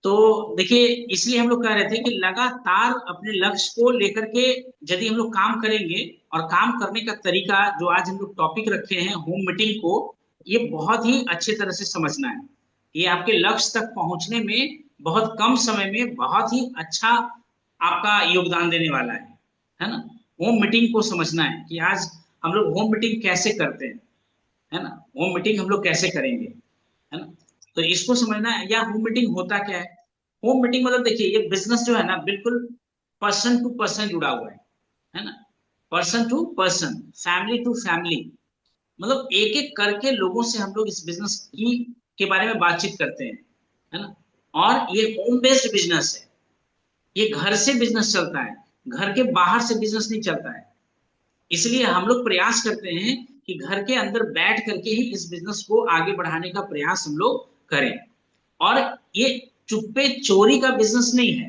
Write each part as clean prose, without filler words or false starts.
तो देखिए, इसलिए हम लोग कह रहे थे कि लगातार अपने लक्ष्य को लेकर के यदि हम लोग काम करेंगे, और काम करने का तरीका जो आज हम लोग टॉपिक रखे हैं होम मीटिंग को, ये बहुत ही अच्छी तरह से समझना है। ये आपके लक्ष्य तक पहुंचने में बहुत कम समय में बहुत ही अच्छा आपका योगदान देने वाला है ना। होम मीटिंग को समझना है कि आज हम लोग होम मीटिंग कैसे करते हैं, है ना। होम मीटिंग हम लोग कैसे करेंगे, है ना। तो इसको समझना है, या होम मीटिंग होता क्या है। होम मीटिंग मतलब देखिए, ये बिजनेस जो है ना, बिल्कुल पर्सन टू पर्सन जुड़ा हुआ है ना। Person to person, family to family, मतलब एक एक करके लोगों से हम लोग इस बिजनेस की के बारे में बातचीत करते हैं, है ना। और ये होम बेस्ड बिजनेस है, ये घर से बिजनेस चलता है, घर के बाहर से बिजनेस नहीं चलता है। इसलिए हम लोग प्रयास करते हैं कि घर के अंदर बैठ करके ही इस बिजनेस को आगे बढ़ाने का प्रयास हम लोग करें। और ये चुप्पे चोरी का बिजनेस नहीं है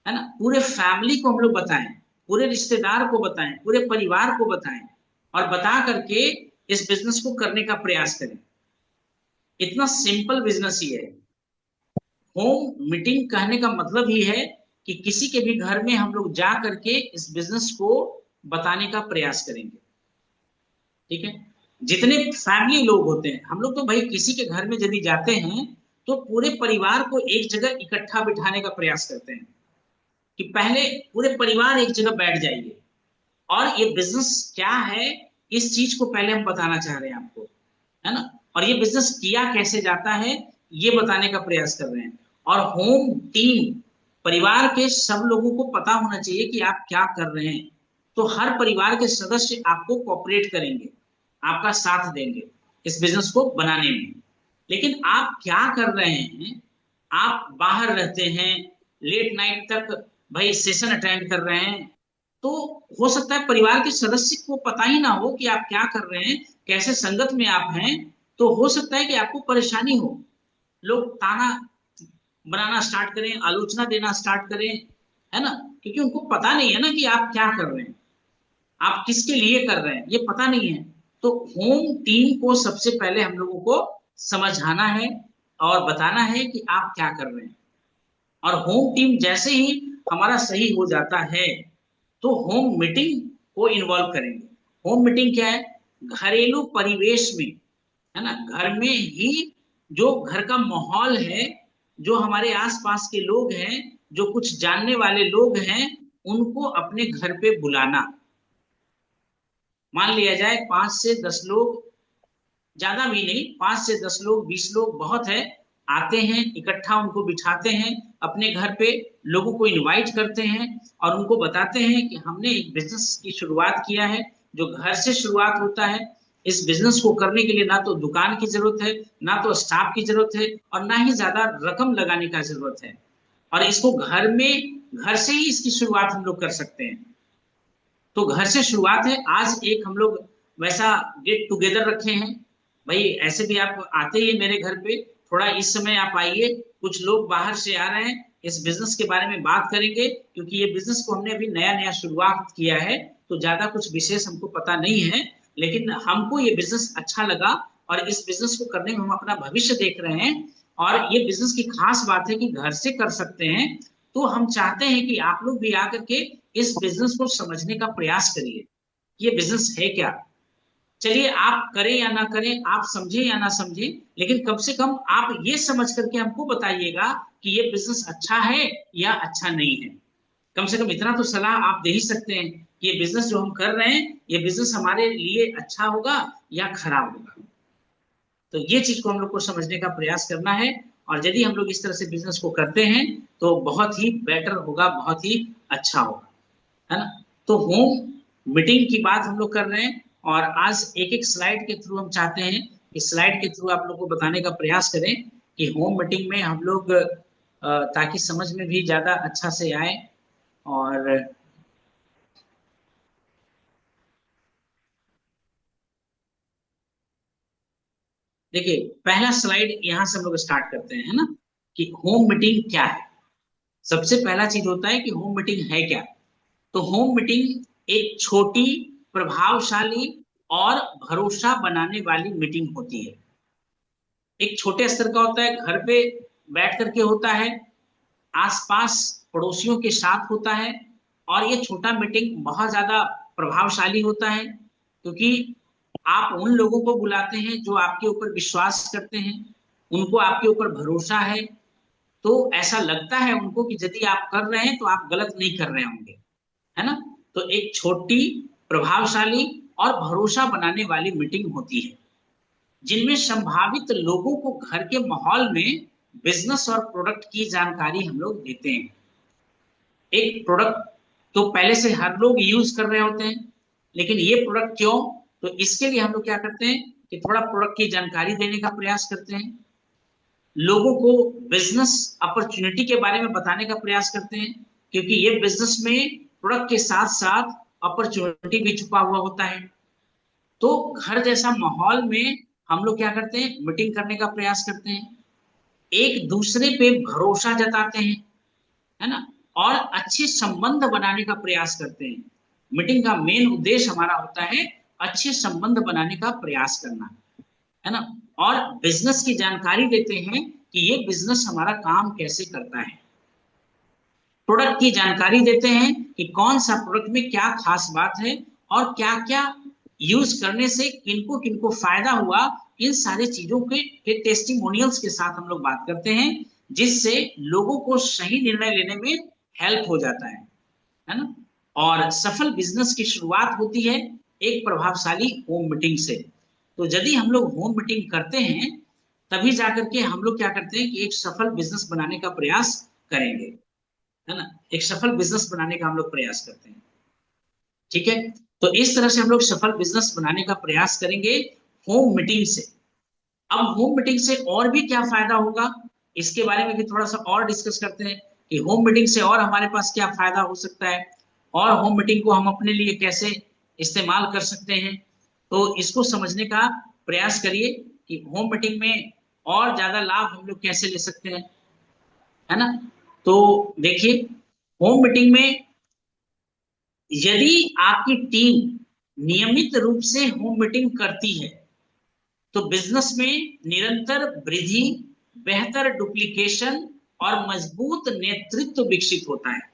ना। पूरे फैमिली को हम लोग बताएं, पूरे रिश्तेदार को बताएं, पूरे परिवार को बताएं, और बता करके इस बिजनेस को करने का प्रयास करें। इतना सिंपल बिजनेस ही है। होम मीटिंग कहने का मतलब ही है कि किसी के भी घर में हम लोग जा करके इस बिजनेस को बताने का प्रयास करेंगे। ठीक है। जितने फैमिली लोग होते हैं, हम लोग तो भाई किसी के घर में यदि जाते हैं तो पूरे परिवार को एक जगह इकट्ठा बिठाने का प्रयास करते हैं कि पहले पूरे परिवार एक जगह बैठ जाइए, और ये बिजनेस क्या है, इस चीज को पहले हम बताना चाह रहे हैं आपको, है ना। और ये बिजनेस किया कैसे जाता है, ये बताने का प्रयास कर रहे हैं। और होम टीम, परिवार के सब लोगों को पता होना चाहिए कि आप क्या कर रहे हैं। तो हर परिवार के सदस्य आपको कोऑपरेट करेंगे, आपका साथ देंगे इस बिजनेस को बनाने में। लेकिन आप क्या कर रहे हैं, आप बाहर रहते हैं, लेट नाइट तक भाई सेशन अटेंड कर रहे हैं, तो हो सकता है परिवार के सदस्य को पता ही ना हो कि आप क्या कर रहे हैं, कैसे संगत में आप हैं। तो हो सकता है कि आपको परेशानी हो, लोग ताना बनाना स्टार्ट करें, आलोचना देना स्टार्ट करें, है ना। क्योंकि उनको पता नहीं है ना कि आप क्या कर रहे हैं, आप किसके लिए कर रहे हैं, ये पता नहीं है। तो होम टीम को सबसे पहले हम लोगों को समझाना है और बताना है कि आप क्या कर रहे हैं। और होम टीम जैसे ही हमारा सही हो जाता है, तो होम मीटिंग को इन्वॉल्व करेंगे। होम मीटिंग क्या है, घरेलू परिवेश में, है ना, घर में ही जो घर का माहौल है, जो हमारे आसपास के लोग हैं, जो कुछ जानने वाले लोग हैं, उनको अपने घर पे बुलाना। मान लिया जाए 5 से 10 लोग, ज्यादा भी नहीं, 5 से 10 लोग, 20 लोग बहुत है, आते हैं इकट्ठा, उनको बिठाते हैं अपने घर पे, लोगों को इनवाइट करते हैं, और उनको बताते हैं कि हमने एक बिजनेस की शुरुआत किया है, जो घर से शुरुआत होता है। इस बिजनेस को करने के लिए ना तो दुकान की जरूरत है, ना तो स्टाफ की जरूरत है, और ना ही ज्यादा रकम लगाने का जरूरत है। और इसको घर से ही इसकी शुरुआत हम लोग कर सकते हैं। तो घर से शुरुआत है। आज एक हम लोग वैसा गेट टुगेदर रखे हैं, भाई ऐसे भी आप आते ही मेरे घर पे, थोड़ा इस समय आप आइए, कुछ लोग बाहर से आ रहे हैं, इस बिजनेस के बारे में बात करेंगे, क्योंकि ये बिजनेस को हमने अभी नया नया शुरुआत किया है, तो ज्यादा कुछ विशेष हमको पता नहीं है, लेकिन हमको ये बिजनेस अच्छा लगा, और इस बिजनेस को करने में हम अपना भविष्य देख रहे हैं। और ये बिजनेस की खास बात है कि घर से कर सकते हैं। तो हम चाहते हैं कि आप लोग भी आकर के इस बिजनेस को समझने का प्रयास करिए, ये बिजनेस है क्या। चलिए, आप करें या ना करें, आप समझें या ना समझें, लेकिन कम से कम आप ये समझ करके हमको बताइएगा कि ये बिजनेस अच्छा है या अच्छा नहीं है। कम से कम इतना तो सलाह आप दे ही सकते हैं कि ये बिजनेस जो हम कर रहे हैं, ये बिजनेस हमारे लिए अच्छा होगा या खराब होगा। तो ये चीज को हम लोग को समझने का प्रयास करना है। और यदि हम लोग इस तरह से बिजनेस को करते हैं, तो बहुत ही बेटर होगा, बहुत ही अच्छा होगा, है ना। तो होम मीटिंग की बात हम लोग कर रहे हैं, और आज एक एक स्लाइड के थ्रू हम चाहते हैं कि स्लाइड के थ्रू आप लोग को बताने का प्रयास करें कि होम मीटिंग में हम लोग ताकि समझ में भी ज्यादा अच्छा से आए। और देखिए, पहला स्लाइड यहां से हम लोग स्टार्ट करते हैं, है ना, कि होम मीटिंग क्या है। सबसे पहला चीज होता है कि होम मीटिंग है क्या। तो होम मीटिंग एक छोटी, प्रभावशाली और भरोसा बनाने वाली मीटिंग होती है। एक छोटे स्तर का होता है घर पे, बैठ करके होता है, आसपास पड़ोसियों के साथ होता है। और ये छोटा मीटिंग बहुत ज्यादा प्रभावशाली होता है, क्योंकि आप उन लोगों को बुलाते हैं जो आपके ऊपर विश्वास करते हैं, उनको आपके ऊपर भरोसा है। तो ऐसा लगता है उनको कि यदि आप कर रहे हैं तो आप गलत नहीं कर रहे होंगे, है ना। तो एक छोटी, प्रभावशाली और भरोसा बनाने वाली मीटिंग होती है, जिनमें संभावित लोगों को घर के माहौल में बिजनेस और प्रोडक्ट की जानकारी हम लोग देते हैं। एक प्रोडक्ट तो पहले से हर लोग यूज कर रहे होते हैं, लेकिन ये प्रोडक्ट क्यों, तो इसके लिए हम लोग क्या करते हैं कि थोड़ा प्रोडक्ट की जानकारी देने का प्रयास करते हैं, लोगों को बिजनेस अपॉर्चुनिटी के बारे में बताने का प्रयास करते हैं, क्योंकि ये बिजनेस में प्रोडक्ट के साथ साथ अपॉर्चुनिटी भी छुपा हुआ होता है। तो घर जैसा माहौल में हम लोग क्या करते हैं, मीटिंग करने का प्रयास करते हैं, एक दूसरे पे भरोसा जताते हैं, है ना, और अच्छे संबंध बनाने का प्रयास करते हैं। मीटिंग का मेन उद्देश्य हमारा होता है अच्छे संबंध बनाने का प्रयास करना, है ना, और बिजनेस की जानकारी देते हैं कि ये बिजनेस हमारा काम कैसे करता है। प्रोडक्ट की जानकारी देते हैं कि कौन सा प्रोडक्ट में क्या खास बात है और क्या क्या यूज करने से किनको किनको फायदा हुआ। इन सारी चीजों के टेस्टिमोनियल्स के साथ हम लोग बात करते हैं, जिससे लोगों को सही निर्णय लेने में हेल्प हो जाता है ना। और सफल बिजनेस की शुरुआत होती है एक प्रभावशाली होम मीटिंग से। तो यदि हम लोग होम मीटिंग करते हैं, तभी जाकर के हम लोग क्या करते हैं कि एक सफल बिजनेस बनाने का प्रयास करेंगे, है ना। एक सफल बिजनेस बनाने का हम लोग प्रयास करते हैं, ठीक है। तो इस तरह से हम लोग सफल बिजनेस बनाने का प्रयास करेंगे होम मीटिंग से। अब होम मीटिंग से और भी क्या फायदा होगा, इसके बारे में भी थोड़ा सा और डिस्कस करते हैं कि होम मीटिंग से और हमारे पास क्या फायदा हो सकता है, और होम मीटिंग को हम अपने लिए कैसे इस्तेमाल कर सकते हैं। तो इसको समझने का प्रयास करिए कि होम मीटिंग में और ज्यादा लाभ हम लोग कैसे ले सकते हैं, है ना। तो देखिए, होम मीटिंग में यदि आपकी टीम नियमित रूप से होम मीटिंग करती है, तो बिजनेस में निरंतर वृद्धि, बेहतर डुप्लीकेशन और मजबूत नेतृत्व विकसित होता है।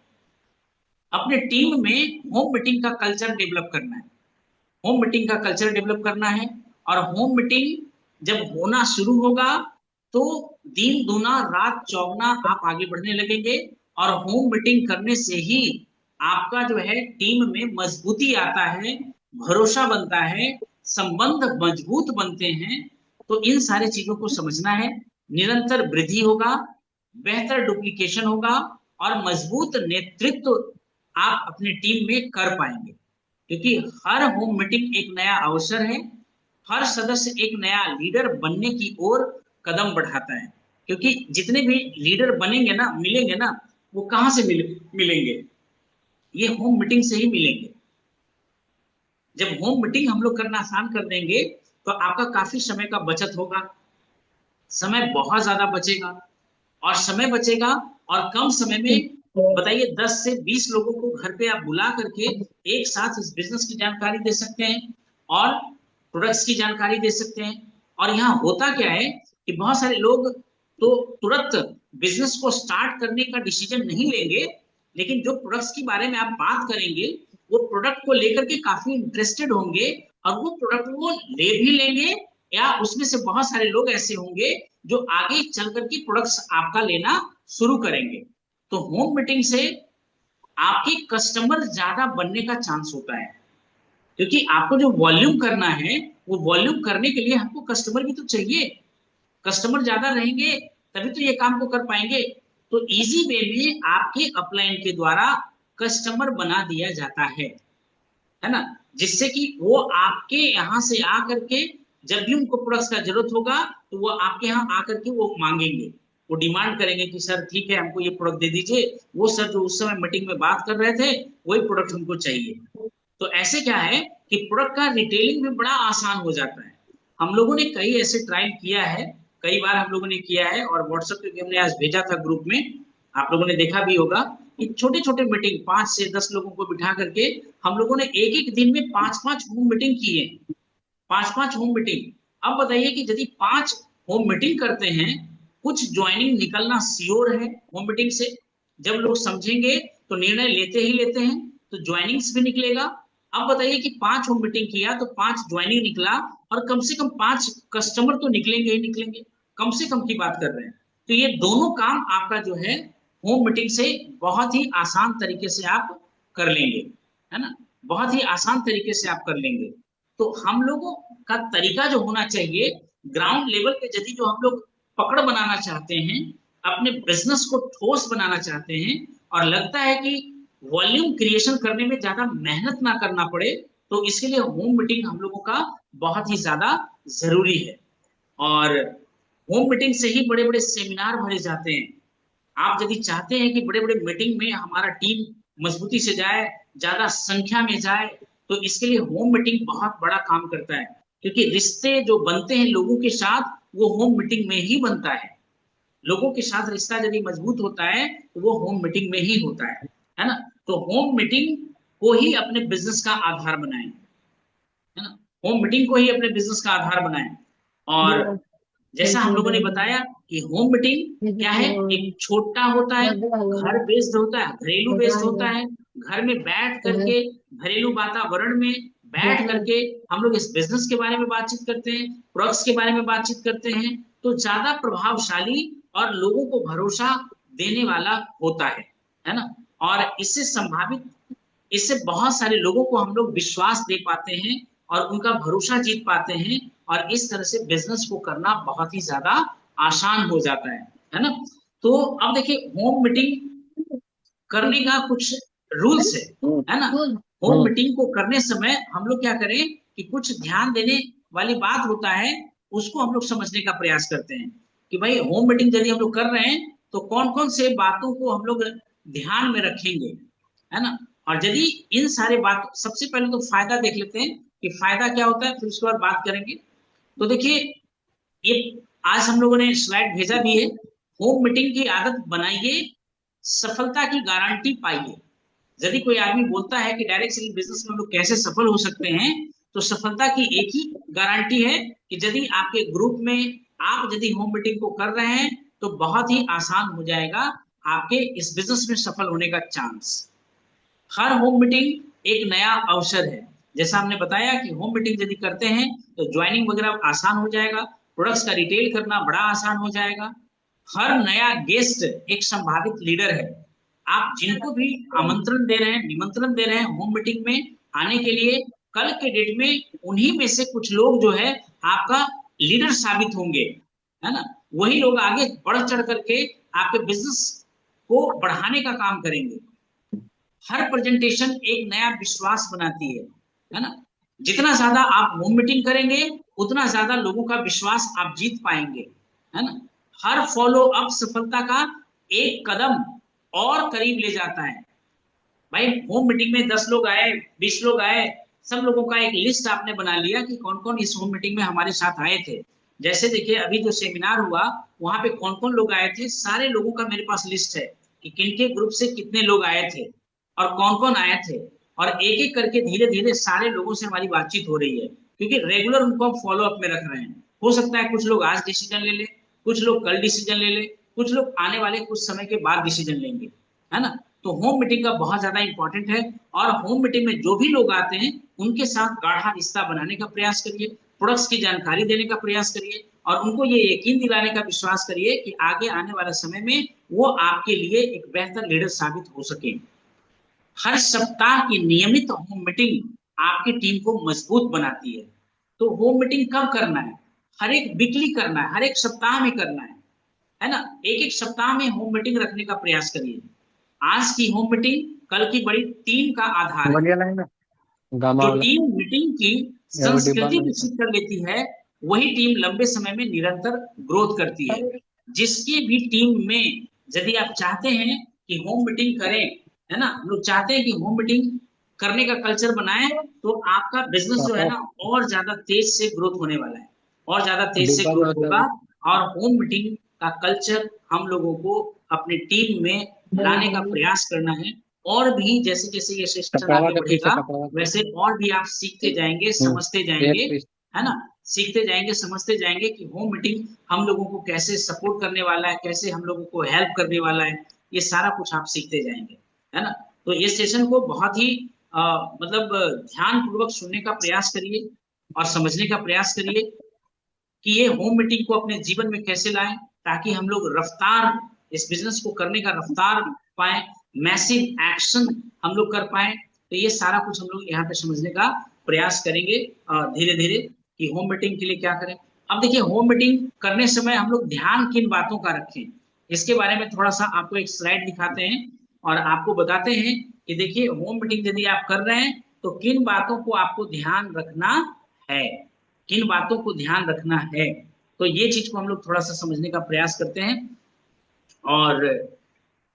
अपने टीम में होम मीटिंग का कल्चर डेवलप करना है, होम मीटिंग का कल्चर डेवलप करना है। और होम मीटिंग जब होना शुरू होगा, तो दिन दूना रात चौगुना आप आगे बढ़ने लगेंगे। और होम मीटिंग करने से ही आपका जो है टीम में मजबूती आता है, भरोसा बनता है, संबंध मजबूत बनते हैं। तो इन सारी चीजों को समझना है। निरंतर वृद्धि होगा, बेहतर डुप्लीकेशन होगा और मजबूत नेतृत्व आप अपनी टीम में कर पाएंगे, क्योंकि हर होम मीटिंग एक नया अवसर है, हर सदस्य एक नया लीडर बनने की ओर कदम बढ़ाता है। क्योंकि जितने भी लीडर बनेंगे ना, मिलेंगे ना, वो कहां से मिलेंगे, ये होम मीटिंग से ही मिलेंगे। जब होम मीटिंग हम लोग करना आसान कर देंगे, तो आपका काफी समय का बचत होगा, समय बहुत ज्यादा बचेगा। और समय बचेगा और कम समय में, बताइए, 10 से 20 लोगों को घर पे आप बुला करके एक साथ इस बिजनेस की जानकारी दे सकते हैं और प्रोडक्ट्स की जानकारी दे सकते हैं। और यहाँ होता क्या है कि बहुत सारे लोग तो तुरंत बिजनेस को स्टार्ट करने का डिसीजन नहीं लेंगे, लेकिन जो प्रोडक्ट्स के बारे में आप बात करेंगे, वो प्रोडक्ट को लेकर के काफी इंटरेस्टेड होंगे और वो प्रोडक्ट वो ले भी लेंगे, या उसमें से बहुत सारे लोग ऐसे होंगे जो आगे चल करके प्रोडक्ट्स आपका लेना शुरू करेंगे। तो होम मीटिंग से आपके कस्टमर ज्यादा बनने का चांस होता है, क्योंकि आपको जो वॉल्यूम करना है, वो वॉल्यूम करने के लिए हमको कस्टमर भी तो चाहिए। कस्टमर ज्यादा रहेंगे तभी तो ये काम को कर पाएंगे। तो इजी वे में आपके अपलाइन के द्वारा कस्टमर बना दिया जाता है ना, जिससे कि वो आपके यहाँ से आकर के जब भी उनको प्रोडक्ट्स का जरूरत होगा, तो वो आपके यहाँ आकर के वो मांगेंगे, वो डिमांड करेंगे कि सर ठीक है, हमको ये प्रोडक्ट दे दीजिए। वो सर जो उस समय मीटिंग में बात कर रहे थे, वही प्रोडक्ट हमको चाहिए। तो ऐसे क्या है कि प्रोडक्ट का रिटेलिंग भी बड़ा आसान हो जाता है। हम लोगों ने कई ऐसे ट्रायल किया है, कई बार हम लोगों ने किया है, और व्हाट्सएप पे भी हमने आज भेजा था ग्रुप में, आप लोगों ने देखा भी होगा कि छोटे छोटे मीटिंग 5 से 10 लोगों को बिठा करके हम लोगों ने एक एक दिन में 5-5 होम मीटिंग किए, 5-5 होम मीटिंग। अब बताइए कि यदि 5 होम मीटिंग करते हैं, कुछ ज्वाइनिंग निकलना श्योर है होम मीटिंग से। जब लोग समझेंगे तो निर्णय लेते ही लेते हैं, तो ज्वाइनिंग्स भी निकलेगा। अब बताइए कि 5 होम मीटिंग किया तो 5 ज्वाइनिंग निकला, और कम से कम 5 कस्टमर तो निकलेंगे ही निकलेंगे, कम से कम की बात कर रहे हैं। तो ये दोनों काम आपका जो है होम मीटिंग से बहुत ही आसान तरीके से आप कर लेंगे, है ना, बहुत ही आसान तरीके से आप कर लेंगे। तो हम लोगों का तरीका जो होना चाहिए, ग्राउंड लेवल पे यदि जो हम लोग पकड़ बनाना चाहते हैं, अपने बिजनेस को ठोस बनाना चाहते हैं, और लगता है कि वॉल्यूम क्रिएशन करने में ज्यादा मेहनत ना करना पड़े, तो इसके लिए होम मीटिंग हम लोगों का बहुत ही ज्यादा जरूरी है। और होम मीटिंग से ही बड़े बड़े सेमिनार भरे जाते हैं। आप यदि चाहते हैं कि बड़े बड़े मीटिंग में हमारा टीम मजबूती से जाए, ज्यादा संख्या में जाए, तो इसके लिए होम मीटिंग बहुत बड़ा काम करता है। क्योंकि रिश्ते जो बनते हैं लोगों के साथ, वो होम मीटिंग में ही बनता है। लोगों के साथ रिश्ता यदि मजबूत होता है तो वो होम मीटिंग में ही होता है ना। तो होम मीटिंग को ही अपने बिजनेस का आधार बनाएं, है ना, होम मीटिंग को ही अपने बिजनेस का आधार बनाएं। और जैसा हम लोगों ने बताया कि होम मीटिंग क्या है, एक छोटा होता है, घर बेस्ड होता है, घरेलू बेस्ड होता है। घर में बैठ करके, घरेलू वातावरण में बैठ करके हम लोग इस बिजनेस के बारे में बातचीत करते हैं, प्रोडक्ट्स के बारे में बातचीत करते हैं, तो ज्यादा प्रभावशाली और लोगों को भरोसा देने वाला होता है ना। और इससे संभावित, इससे बहुत सारे लोगों को हम लोग विश्वास दे पाते हैं और उनका भरोसा जीत पाते हैं, और इस तरह से बिजनेस को करना बहुत ही ज्यादा आसान हो जाता है ना। तो अब देखिए, होम मीटिंग करने का कुछ रूल्स है ना। होम मीटिंग को करने समय हम लोग क्या करें कि कुछ ध्यान देने वाली बात होता है, उसको हम लोग समझने का प्रयास करते हैं कि भाई होम मीटिंग यदि हम लोग कर रहे हैं तो कौन कौन से बातों को हम लोग ध्यान में रखेंगे, है ना। और यदि इन सारे बात, सबसे पहले तो फायदा देख लेते हैं कि फायदा क्या होता है, फिर उसके बाद बात करेंगे। तो देखिए, ये आज हम लोगों ने स्लाइड भेजा भी है। होम मीटिंग की आदत बनाइए, सफलता की गारंटी पाइए। यदि कोई आदमी बोलता है कि डायरेक्ट सेलिंग बिजनेस में हम लोग कैसे सफल हो सकते हैं, तो सफलता की एक ही गारंटी है कि यदि आपके ग्रुप में आप यदि होम मीटिंग को कर रहे हैं, तो बहुत ही आसान हो जाएगा आपके इस बिजनेस में सफल होने का चांस। हर होम मीटिंग एक नया अवसर है। जैसा हमने बताया कि होम मीटिंग यदि करते हैं तो ज्वाइनिंग वगैरह आसान हो जाएगा, प्रोडक्ट्स का रिटेल करना बड़ा आसान हो जाएगा। हर नया गेस्ट एक संभावित लीडर है। आप जिनको भी आमंत्रण दे रहे हैं, निमंत्रण दे रहे हैं होम मीटिंग में आने के लिए, कल के डेट में उन्हीं में से कुछ लोग जो है आपका लीडर साबित होंगे, है ना। वही लोग आगे बढ़ चढ़ करके आपके बिजनेस को बढ़ाने का काम करेंगे। हर प्रेजेंटेशन एक नया विश्वास बनाती है ना। जितना ज्यादा आप होम मीटिंग करेंगे, उतना ज्यादा लोगों का विश्वास आप जीत पाएंगे, है ना। हर फॉलो अप सफलता का एक कदम और करीब ले जाता है। भाई होम मीटिंग में 10 लोग आए, 20 लोग आए, सब लोगों का एक लिस्ट आपने बना लिया कि कौन कौन इस होम मीटिंग में हमारे साथ आए थे। जैसे देखिए, अभी जो सेमिनार हुआ वहां पे कौन कौन लोग आए थे, सारे लोगों का मेरे पास लिस्ट है कि किन के ग्रुप से कितने लोग आए थे और कौन कौन आए थे। और एक एक करके धीरे धीरे सारे लोगों से हमारी बातचीत हो रही है, क्योंकि रेगुलर उनको हम फॉलो अप में रख रहे हैं। हो सकता है कुछ लोग आज डिसीजन ले ले, कुछ लोग कल डिसीजन ले ले, कुछ लोग आने वाले कुछ समय के बाद डिसीजन लेंगे, है ना। तो होम मीटिंग का बहुत ज्यादा इंपॉर्टेंट है। और होम मीटिंग में जो भी लोग आते हैं उनके साथ गाढ़ा रिश्ता बनाने का प्रयास करिए, प्रोडक्ट्स की जानकारी देने का प्रयास करिए, और उनको ये यकीन दिलाने का विश्वास करिए कि आगे आने वाले समय में वो आपके लिए एक बेहतर लीडर साबित हो सके। हर सप्ताह की नियमित होम मीटिंग आपकी टीम को मजबूत बनाती है। तो होम मीटिंग कब करना है? हर एक वीकली करना है, हर एक सप्ताह में करना है ना। एक एक सप्ताह में होम मीटिंग रखने का प्रयास करिए। आज की होम मीटिंग कल की बड़ी टीम का आधार है। जो टीम मीटिंग की संस्कृति विकसित कर लेती है, वही टीम लंबे समय में निरंतर ग्रोथ करती है। जिसकी भी टीम में यदि आप चाहते हैं कि होम मीटिंग करें, है ना, हम लोग चाहते हैं कि होम मीटिंग करने का कल्चर बनाएं, तो आपका बिजनेस जो है ना और ज्यादा तेज से ग्रोथ होने वाला है, और ज्यादा तेज से ग्रोथ होगा। और होम मीटिंग का कल्चर हम लोगों को अपनी टीम में लाने का प्रयास करना है। और भी जैसे जैसे ये सेशन आगे बढ़ेगा, वैसे और भी आप सीखते जाएंगे, समझते जाएंगे, है ना। सीखते जाएंगे, समझते जाएंगे कि होम मीटिंग हम लोगों को कैसे सपोर्ट करने वाला है, कैसे हम लोगों को हेल्प करने वाला है, ये सारा कुछ आप सीखते जाएंगे, है ना। तो ये सेशन को बहुत ही मतलब ध्यान पूर्वक सुनने का प्रयास करिए और समझने का प्रयास करिए कि ये होम मीटिंग को अपने जीवन में कैसे लाएं, ताकि हम लोग रफ्तार, इस बिजनेस को करने का रफ्तार पाए, मैसिव एक्शन हम लोग कर पाए। तो ये सारा कुछ हम लोग यहाँ पे समझने का प्रयास करेंगे धीरे धीरे कि होम मीटिंग के लिए क्या करें। अब देखिए, होम मीटिंग करने समय हम लोग ध्यान किन बातों का रखें, इसके बारे में थोड़ा सा आपको एक स्लाइड दिखाते हैं और आपको बताते हैं कि देखिए, होम मीटिंग यदि आप कर रहे हैं तो किन बातों को आपको ध्यान रखना है, किन बातों को ध्यान रखना है। तो ये चीज को हम लोग थोड़ा सा समझने का प्रयास करते हैं। और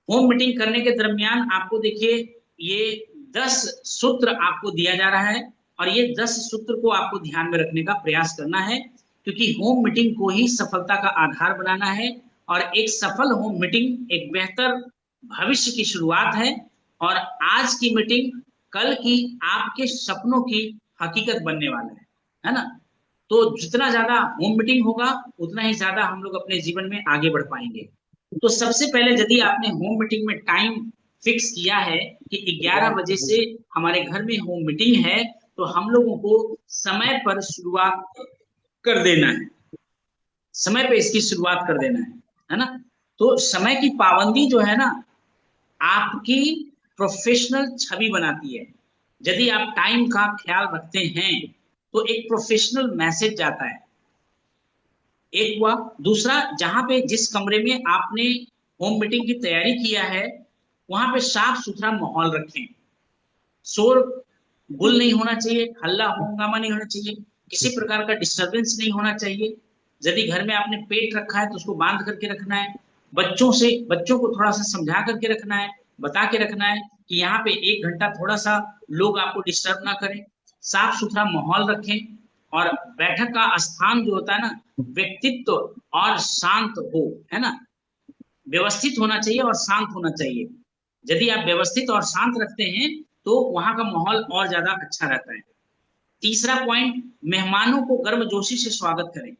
होम मीटिंग करने के दरमियान आपको देखिए, ये 10 सूत्र आपको दिया जा रहा है और ये 10 सूत्र को आपको ध्यान में रखने का प्रयास करना है, क्योंकि होम मीटिंग को ही सफलता का आधार बनाना है। और एक सफल होम मीटिंग एक बेहतर भविष्य की शुरुआत है, और आज की मीटिंग कल की आपके सपनों की हकीकत बनने वाला है ना। तो जितना ज्यादा होम मीटिंग होगा उतना ही ज्यादा हम लोग अपने जीवन में आगे बढ़ पाएंगे। तो सबसे पहले यदि आपने होम मीटिंग में टाइम फिक्स किया है कि 11 बजे से हमारे घर में होम मीटिंग है, तो हम लोगों को समय पर शुरुआत कर देना है, समय पे इसकी शुरुआत कर देना है ना। तो समय की पाबंदी जो है ना, आपकी प्रोफेशनल छवि बनाती है। यदि आप टाइम का ख्याल रखते हैं तो एक प्रोफेशनल मैसेज जाता है, एक हुआ। दूसरा, जहां पे जिस कमरे में आपने होम मीटिंग की तैयारी किया है वहां पे साफ सुथरा माहौल रखें, शोर गुल नहीं होना चाहिए, हल्ला हंगामा नहीं होना चाहिए, किसी प्रकार का डिस्टरबेंस नहीं होना चाहिए। यदि घर में आपने पेट रखा है तो उसको बांध करके रखना है, बच्चों को थोड़ा सा समझा करके रखना है, बता के रखना है कि यहाँ पे 1 घंटा थोड़ा सा लोग आपको डिस्टर्ब ना करें, साफ सुथरा माहौल रखें। और बैठक का स्थान जो होता है ना, व्यक्तित्व और शांत हो, है ना, व्यवस्थित होना चाहिए और शांत होना चाहिए। यदि आप व्यवस्थित और शांत रखते हैं तो वहां का माहौल और ज्यादा अच्छा रहता है। तीसरा पॉइंट, मेहमानों को गर्मजोशी से स्वागत करें।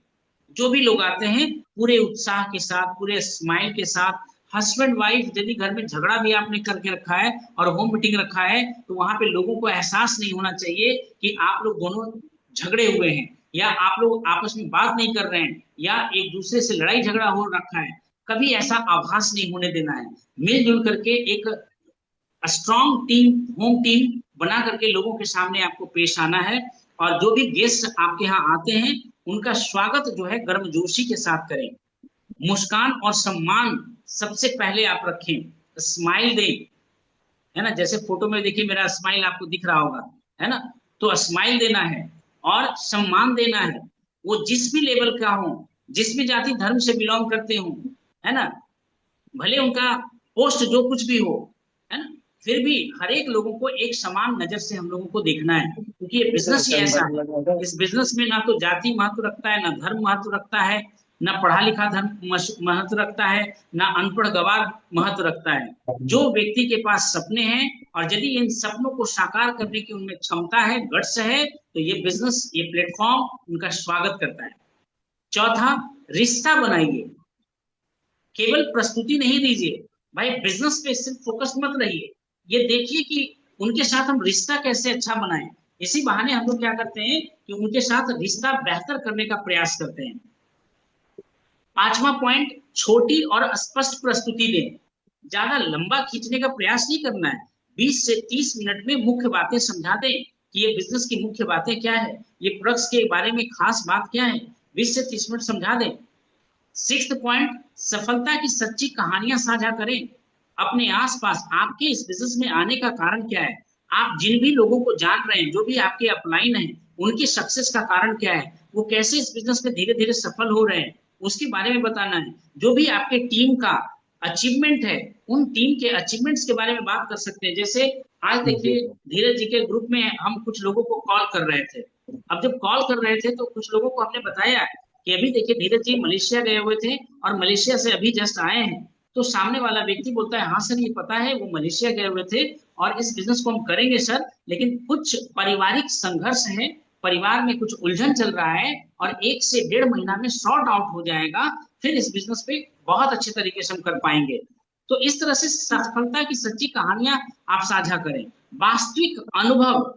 जो भी लोग आते हैं पूरे उत्साह के साथ, पूरे स्माइल के साथ। हस्बैंड वाइफ यदि घर में झगड़ा भी आपने करके रखा है और होम मीटिंग रखा है तो वहां पे लोगों को एहसास नहीं होना चाहिए कि आप लोग दोनों झगड़े हुए हैं, या आप लोग आपस में बात नहीं कर रहे हैं, या एक दूसरे से लड़ाई झगड़ा हो रखा है। कभी ऐसा आभास नहीं होने देना है। मिलजुल करके एक स्ट्रॉन्ग टीम, होम टीम बना करके लोगों के सामने आपको पेश आना है। और जो भी गेस्ट आपके यहाँ आते हैं उनका स्वागत जो है गर्मजोशी के साथ करें। मुस्कान और सम्मान सबसे पहले आप रखें, स्माइल दें, है ना। जैसे फोटो में देखिए मेरा स्माइल आपको दिख रहा होगा, है ना। तो स्माइल देना है और सम्मान देना है, वो जिस भी लेवल का हो, जिस भी जाति धर्म से बिलोंग करते हो, है ना, भले उनका पोस्ट जो कुछ भी हो, है ना, फिर भी हर एक लोगों को एक समान नजर से हम लोगों को देखना है, क्योंकि ये बिजनेस ही ऐसा है। इस बिजनेस में ना तो जाति महत्व रखता है, ना धर्म महत्व रखता है, ना पढ़ा लिखा धर्म महत्व रखता है, ना अनपढ़ गवार महत्व रखता है। जो व्यक्ति के पास सपने हैं और यदि इन सपनों को साकार करने की उनमें क्षमता है, गट्स है, तो ये बिजनेस, ये प्लेटफॉर्म उनका स्वागत करता है। चौथा, रिश्ता बनाइए, केवल प्रस्तुति नहीं दीजिए। भाई बिजनेस पे सिर्फ फोकस मत रहिए, ये देखिए कि उनके साथ हम रिश्ता कैसे अच्छा बनाएं। इसी बहाने हम लोग क्या करते हैं कि उनके साथ रिश्ता बेहतर करने का प्रयास करते हैं। पांचवा पॉइंट, छोटी और स्पष्ट प्रस्तुति दें। ज्यादा लंबा खींचने का प्रयास नहीं करना है, 20 से 30 मिनट में मुख्य बातें समझा दें कि ये बिजनेस की मुख्य बातें क्या है, ये प्रोडक्ट्स के बारे में खास बात क्या है, 20 से 30 मिनट समझा दें। सिक्स्थ पॉइंट, सफलता की सच्ची कहानियां साझा करें। अपने आसपास आपके इस बिजनेस में आने का कारण क्या है, आप जिन भी लोगों को जान रहे हैं, जो भी आपके अपलाइन हैं, उनकी सक्सेस का कारण क्या है, वो कैसे इस बिजनेस में धीरे धीरे सफल हो रहे हैं, उसके बारे में बताना है। जो भी आपके टीम का अचीवमेंट है, उन टीम के अचीवमेंट्स के बारे में बात कर सकते हैं। जैसे आज देखिए, धीरज जी के ग्रुप में हम कुछ लोगों को कॉल कर रहे थे। अब जब कॉल कर रहे थे तो कुछ लोगों को हमने बताया कि अभी देखिए धीरज जी मलेशिया गए हुए थे और मलेशिया से अभी जस्ट आए हैं। तो सामने वाला व्यक्ति बोलता है, हाँ सर ये पता है, वो मलेशिया गए हुए थे और इस बिजनेस को हम करेंगे सर, लेकिन कुछ पारिवारिक संघर्ष है परिवार में कुछ उलझन चल रहा है और 1 से 1.5 महीना में सॉर्ट आउट हो जाएगा, फिर इस बिजनेस पे बहुत अच्छे तरीके से हम कर पाएंगे। तो इस तरह से सफलता की सच्ची कहानियां आप साझा करें। वास्तविक अनुभव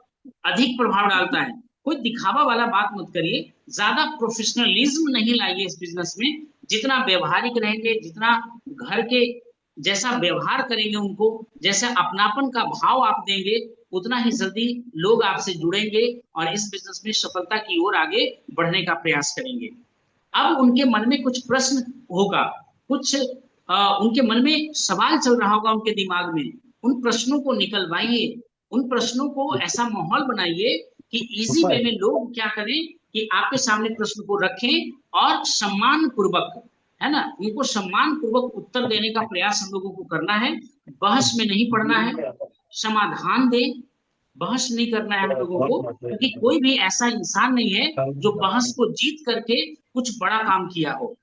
अधिक प्रभाव डालता है। कोई दिखावा वाला बात मत करिए, ज्यादा प्रोफेशनलिज्म नहीं लाइए इस बिजनेस में। जितना व्यवहारिक रहेंगे, जितना घर के जैसा व्यवहार करेंगे, उनको जैसा अपनापन का भाव आप देंगे, उतना ही जल्दी लोग आपसे जुड़ेंगे और इस बिजनेस में सफलता की ओर आगे बढ़ने का प्रयास करेंगे। अब उनके मन में कुछ प्रश्न होगा, कुछ उनके मन में सवाल चल रहा होगा उनके दिमाग में। उन प्रश्नों को निकलवाइए, उन प्रश्नों को ऐसा माहौल बनाइए कि इजी वे में लोग क्या करें कि आपके सामने प्रश्न को रखें और सम्मान पूर्वक, है ना, उनको सम्मान पूर्वक उत्तर देने का प्रयास हम लोगों को करना है। बहस में नहीं पड़ना है, समाधान दें। बहस नहीं करना है हम लोगों को, क्योंकि कोई भी ऐसा इंसान नहीं है जो बहस को जीत करके कुछ बड़ा काम किया हो।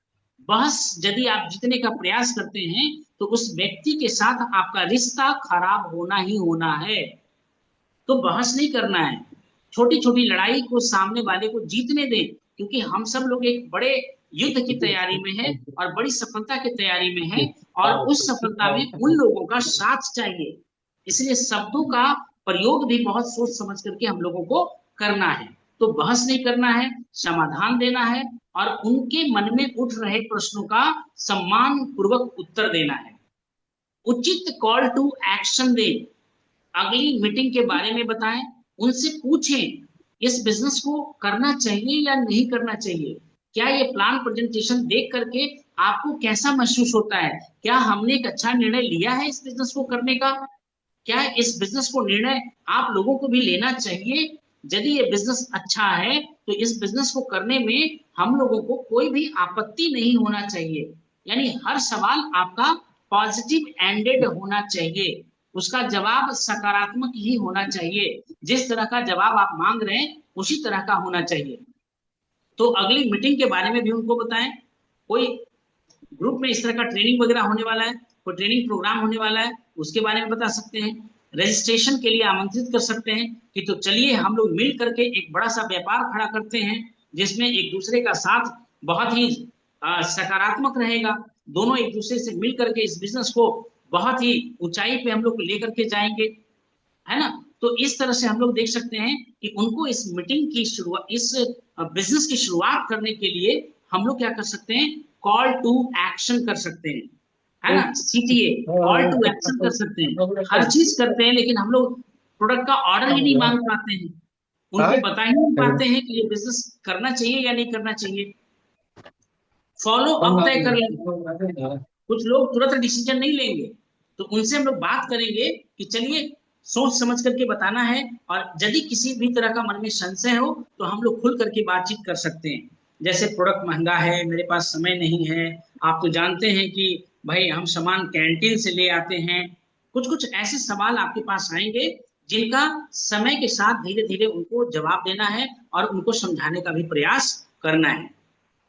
बहस यदि आप जीतने का प्रयास करते हैं तो उस व्यक्ति के साथ आपका रिश्ता खराब होना ही होना है। तो बहस नहीं करना है, छोटी छोटी लड़ाई को सामने वाले को जीतने दें, क्योंकि हम सब लोग एक बड़े युद्ध की तैयारी में है और बड़ी सफलता की तैयारी में है, और उस सफलता में उन लोगों का साथ चाहिए। इसलिए शब्दों का प्रयोग भी बहुत सोच समझ करके हम लोगों को करना है। तो बहस नहीं करना है, समाधान देना है और उनके मन में उठ रहे प्रश्नों का सम्मान पूर्वक उत्तर देना है। उचित कॉल टू एक्शन दें, अगली मीटिंग के बारे में बताएं, उनसे पूछें इस बिजनेस को करना चाहिए या नहीं करना चाहिए। क्या ये प्लान प्रेजेंटेशन देख करके आपको कैसा महसूस होता है? क्या हमने एक अच्छा निर्णय लिया है इस बिजनेस को करने का? क्या इस बिजनेस को निर्णय आप लोगों को भी लेना चाहिए? यदि ये बिजनेस अच्छा है तो इस बिजनेस को करने में हम लोगों को कोई भी आपत्ति नहीं होना चाहिए। यानी हर सवाल आपका पॉजिटिव एंडेड होना चाहिए, उसका जवाब सकारात्मक ही होना चाहिए। जिस तरह का जवाब आप मांग रहे हैं उसी तरह का होना चाहिए। तो अगली मीटिंग के बारे में भी उनको बताएं। कोई ग्रुप में इस तरह का ट्रेनिंग वगैरह होने वाला है, कोई ट्रेनिंग प्रोग्राम होने वाला है, उसके बारे में बता सकते हैं। रजिस्ट्रेशन के लिए आमंत्रित कर सकते हैं कि तो चलिए हम लोग मिल करके एक बड़ा सा व्यापार खड़ा करते हैं, जिसमें एक दूसरे का साथ बहुत ही सकारात्मक रहेगा। दोनों एक दूसरे से मिल करके इस बिजनेस को बहुत ही ऊंचाई पे हम लोग लेकर के जाएंगे, है ना। तो इस तरह से हम लोग देख सकते हैं कि उनको इस मीटिंग की शुरुआत, इस बिजनेस की शुरुआत करने के लिए हम लोग क्या कर सकते हैं, कॉल टू एक्शन कर सकते हैं, है ना। सीटीए, कॉल टू एक्शन कर सकते हैं। हर चीज करते हैं लेकिन हम लोग प्रोडक्ट का ऑर्डर ही नहीं मांग पाते हैं, उनको बता ही नहीं पाते हैं कि ये बिजनेस करना चाहिए या नहीं करना चाहिए। फॉलो अप तय कर लें, कुछ लोग तुरंत डिसीजन नहीं लेंगे, तो उनसे हम लोग बात करेंगे कि चलिए सोच समझ करके बताना है, और यदि किसी भी तरह का मन में संशय हो तो हम लोग खुल करके बातचीत कर सकते हैं। जैसे प्रोडक्ट महंगा है, मेरे पास समय नहीं है, आप तो जानते हैं कि भाई हम सामान कैंटीन से ले आते हैं। कुछ कुछ ऐसे सवाल आपके पास आएंगे जिनका समय के साथ धीरे धीरे उनको जवाब देना है और उनको समझाने का भी प्रयास करना है।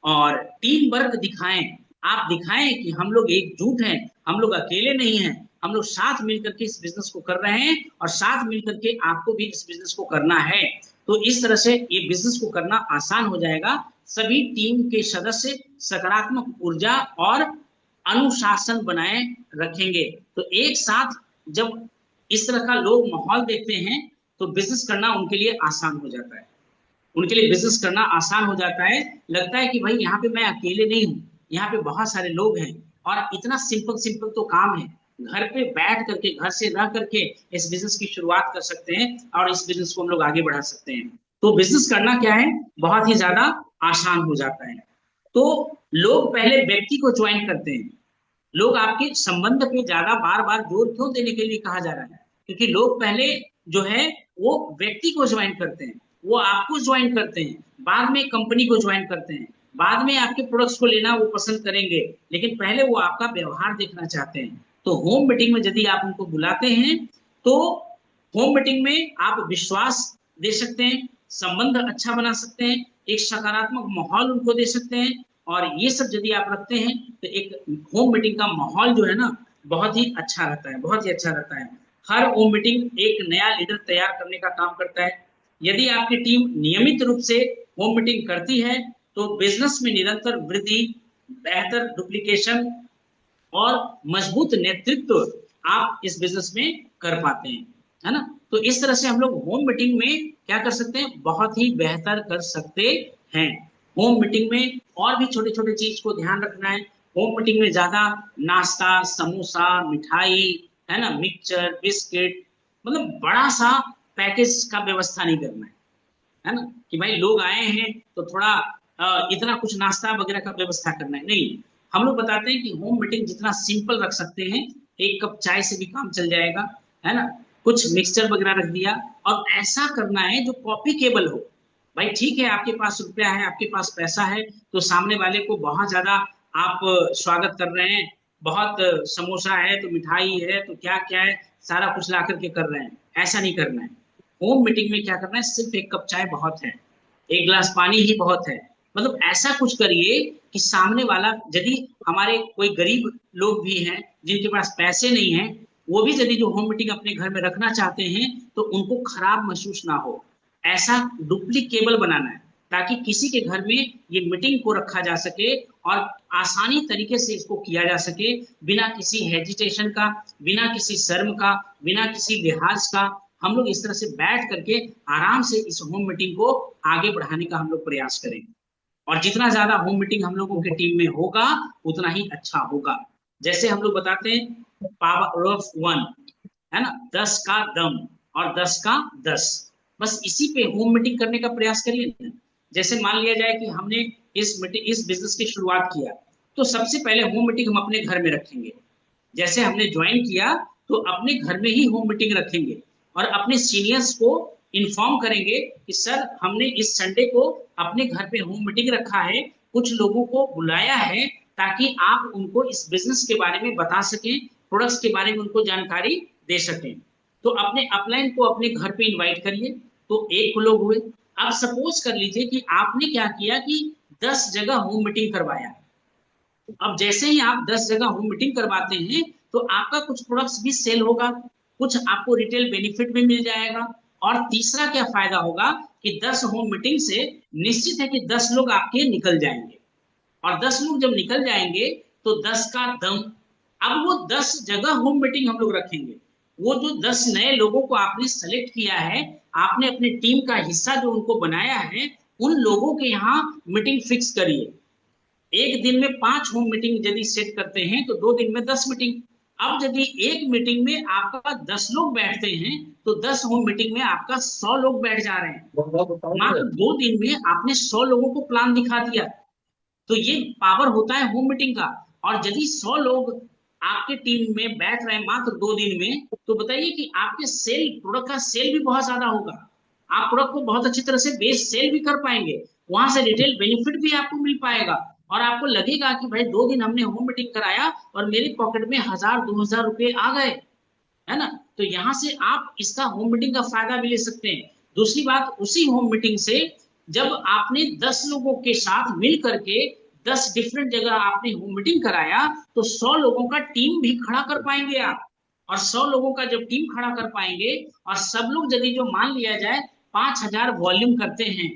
और टीम वर्क दिखाएं, आप दिखाएं कि हम लोग एकजुट हैं, हम लोग अकेले नहीं हैं, हम लोग साथ मिलकर के इस बिजनेस को कर रहे हैं और साथ मिलकर के आपको भी इस बिजनेस को करना है। तो इस तरह से ये बिजनेस को करना आसान हो जाएगा। सभी टीम के सदस्य सकारात्मक ऊर्जा और अनुशासन बनाए रखेंगे। तो एक साथ जब इस तरह का लोग माहौल देखते हैं तो बिजनेस करना उनके लिए आसान हो जाता है, उनके लिए बिजनेस करना आसान हो जाता है। लगता है कि भाई यहाँ पे मैं अकेले नहीं हूँ, यहाँ पे बहुत सारे लोग हैं और इतना सिंपल सिंपल तो काम है, घर पे बैठ करके, घर से रह करके इस बिजनेस की शुरुआत कर सकते हैं और इस बिजनेस को हम लोग आगे बढ़ा सकते हैं। तो बिजनेस करना क्या है, बहुत ही ज्यादा आसान हो जाता है। तो लोग पहले व्यक्ति को ज्वाइन करते हैं। लोग आपके संबंध पे ज्यादा बार बार जोर क्यों देने के लिए कहा जा रहा है, क्योंकि लोग पहले जो है वो व्यक्ति को ज्वाइन करते हैं, वो आपको ज्वाइन करते हैं, बाद में कंपनी को ज्वाइन करते हैं, बाद में आपके प्रोडक्ट्स को लेना वो पसंद करेंगे, लेकिन पहले वो आपका व्यवहार देखना चाहते हैं। तो होम मीटिंग में यदि आप उनको बुलाते हैं तो होम मीटिंग में आप विश्वास दे सकते हैं, संबंध अच्छा बना सकते हैं, एक सकारात्मक माहौल उनको दे सकते हैं। और ये सब यदि आप रखते हैं तो एक होम मीटिंग का माहौल जो है ना बहुत ही अच्छा रहता है, बहुत ही अच्छा रहता है। हर होम मीटिंग एक नया लीडर तैयार करने का काम करता है। यदि आपकी टीम नियमित रूप से होम मीटिंग करती है तो बिजनेस में निरंतर वृद्धि, बेहतर डुप्लीकेशन और मजबूत नेतृत्व आप इस बिजनेस में कर पाते हैं, है ना। तो इस तरह से हम लोग होम मीटिंग में क्या कर सकते हैं, बहुत ही बेहतर कर सकते हैं। होम मीटिंग में और भी छोटे छोटे चीज को ध्यान रखना है। होम मीटिंग में ज्यादा नाश्ता, समोसा, मिठाई, है ना, मिक्सचर, बिस्किट, मतलब बड़ा सा पैकेज का व्यवस्था नहीं करना है ना, कि भाई लोग आए हैं तो थोड़ा इतना कुछ नाश्ता वगैरह का व्यवस्था करना है, नहीं। हम लोग बताते हैं कि होम मीटिंग जितना सिंपल रख सकते हैं, एक कप चाय से भी काम चल जाएगा, है ना, कुछ मिक्सचर वगैरह रख दिया, और ऐसा करना है जो कॉपी केबल हो। भाई ठीक है, आपके पास रुपया है, आपके पास पैसा है, तो सामने वाले को बहुत ज्यादा आप स्वागत कर रहे हैं, बहुत समोसा है तो मिठाई है तो क्या क्या है, सारा कुछ ला करके कर रहे हैं, ऐसा नहीं करना है। होम मीटिंग में क्या करना है, सिर्फ एक कप चाय बहुत है, एक गिलास पानी ही बहुत है। मतलब ऐसा कुछ करिए कि सामने वाला, यदि हमारे कोई गरीब लोग भी हैं जिनके पास पैसे नहीं हैं, वो भी यदि जो होम मीटिंग अपने घर में रखना चाहते हैं तो उनको खराब महसूस ना हो, ऐसा डुप्लीकेबल बनाना है, ताकि किसी के घर में ये मीटिंग को रखा जा सके और आसानी तरीके से इसको किया जा सके, बिना किसी हेजिटेशन का, बिना किसी शर्म का, बिना किसी लिहाज का। हम लोग इस तरह से बैठ करके आराम से इस होम मीटिंग को आगे बढ़ाने का हम लोग प्रयास करें। और जितना ज्यादा होम मीटिंग हम लोगों के टीम में होगा उतना ही अच्छा होगा। जैसे हम लोग बताते हैं पावर ऑफ वन, है ना, 10 का दम और 10 का 10, बस इसी पे होम मीटिंग करने का प्रयास करिए ना। जैसे मान लिया जाए कि हमने इस बिजनेस की शुरुआत किया, तो सबसे पहले होम मीटिंग हम अपने घर में रखेंगे। जैसे हमने ज्वाइन किया तो अपने घर में ही होम मीटिंग रखेंगे और अपने सीनियर्स को इन्फॉर्म करेंगे कि सर हमने इस संडे को अपने घर पे होम मीटिंग रखा है, कुछ लोगों को बुलाया है, ताकि आप उनको इस बिजनेस के बारे में बता सकें, प्रोडक्ट्स के बारे में उनको जानकारी दे सकें। तो अपने अपलाइन को अपने घर पे इनवाइट करिए, तो एक लोग हुए। अब सपोज कर लीजिए कि आपने क्या किया कि 10 जगह होम मीटिंग करवाया। अब जैसे ही आप 10 जगह होम मीटिंग करवाते हैं तो आपका कुछ प्रोडक्ट्स भी सेल होगा, कुछ आपको रिटेल बेनिफिट भी मिल जाएगा। और तीसरा क्या फायदा होगा कि 10 होम मीटिंग से निश्चित है कि 10 लोग आपके निकल जाएंगे, और 10 लोग जब निकल जाएंगे तो 10 का दम। अब वो 10 जगह होम मीटिंग हम लोग रखेंगे, वो जो 10 नए लोगों को आपने सेलेक्ट किया है, आपने अपनी टीम का हिस्सा जो उनको बनाया है, उन लोगों के यहाँ मीटिंग फिक्स करिए। एक दिन में 5 होम मीटिंग यदि सेट करते हैं तो 2 दिन में 10 मीटिंग। अब यदि एक मीटिंग में आपका 10 लोग बैठते हैं तो 10 होम मीटिंग में आपका 100 लोग बैठ जा रहे हैं, मात्र 2 दिन में आपने 100 लोगों को प्लान दिखा दिया। तो ये पावर होता है होम मीटिंग का। और यदि 100 लोग आपके टीम में बैठ रहे हैं मात्र 2 दिन में, तो बताइए कि आपके सेल, प्रोडक्ट का सेल भी बहुत ज्यादा होगा, आप प्रोडक्ट को बहुत अच्छी तरह से बेस सेल भी कर पाएंगे, वहां से रिटेल बेनिफिट भी आपको मिल पाएगा, और आपको लगेगा कि भाई 2 दिन हमने होम मीटिंग कराया और मेरी पॉकेट में 1000-2000 रुपए आ गए, है ना। तो यहाँ से आप इसका होम मीटिंग का फायदा भी ले सकते हैं। दूसरी बात, उसी होम मीटिंग से जब आपने 10 लोगों के साथ मिल करके 10 डिफरेंट जगह आपने होम मीटिंग कराया, तो 100 लोगों का टीम भी खड़ा कर पाएंगे आप। और 100 लोगों का जब टीम खड़ा कर पाएंगे, और सब लोग यदि जो मान लिया जाए 5000 वॉल्यूम करते हैं,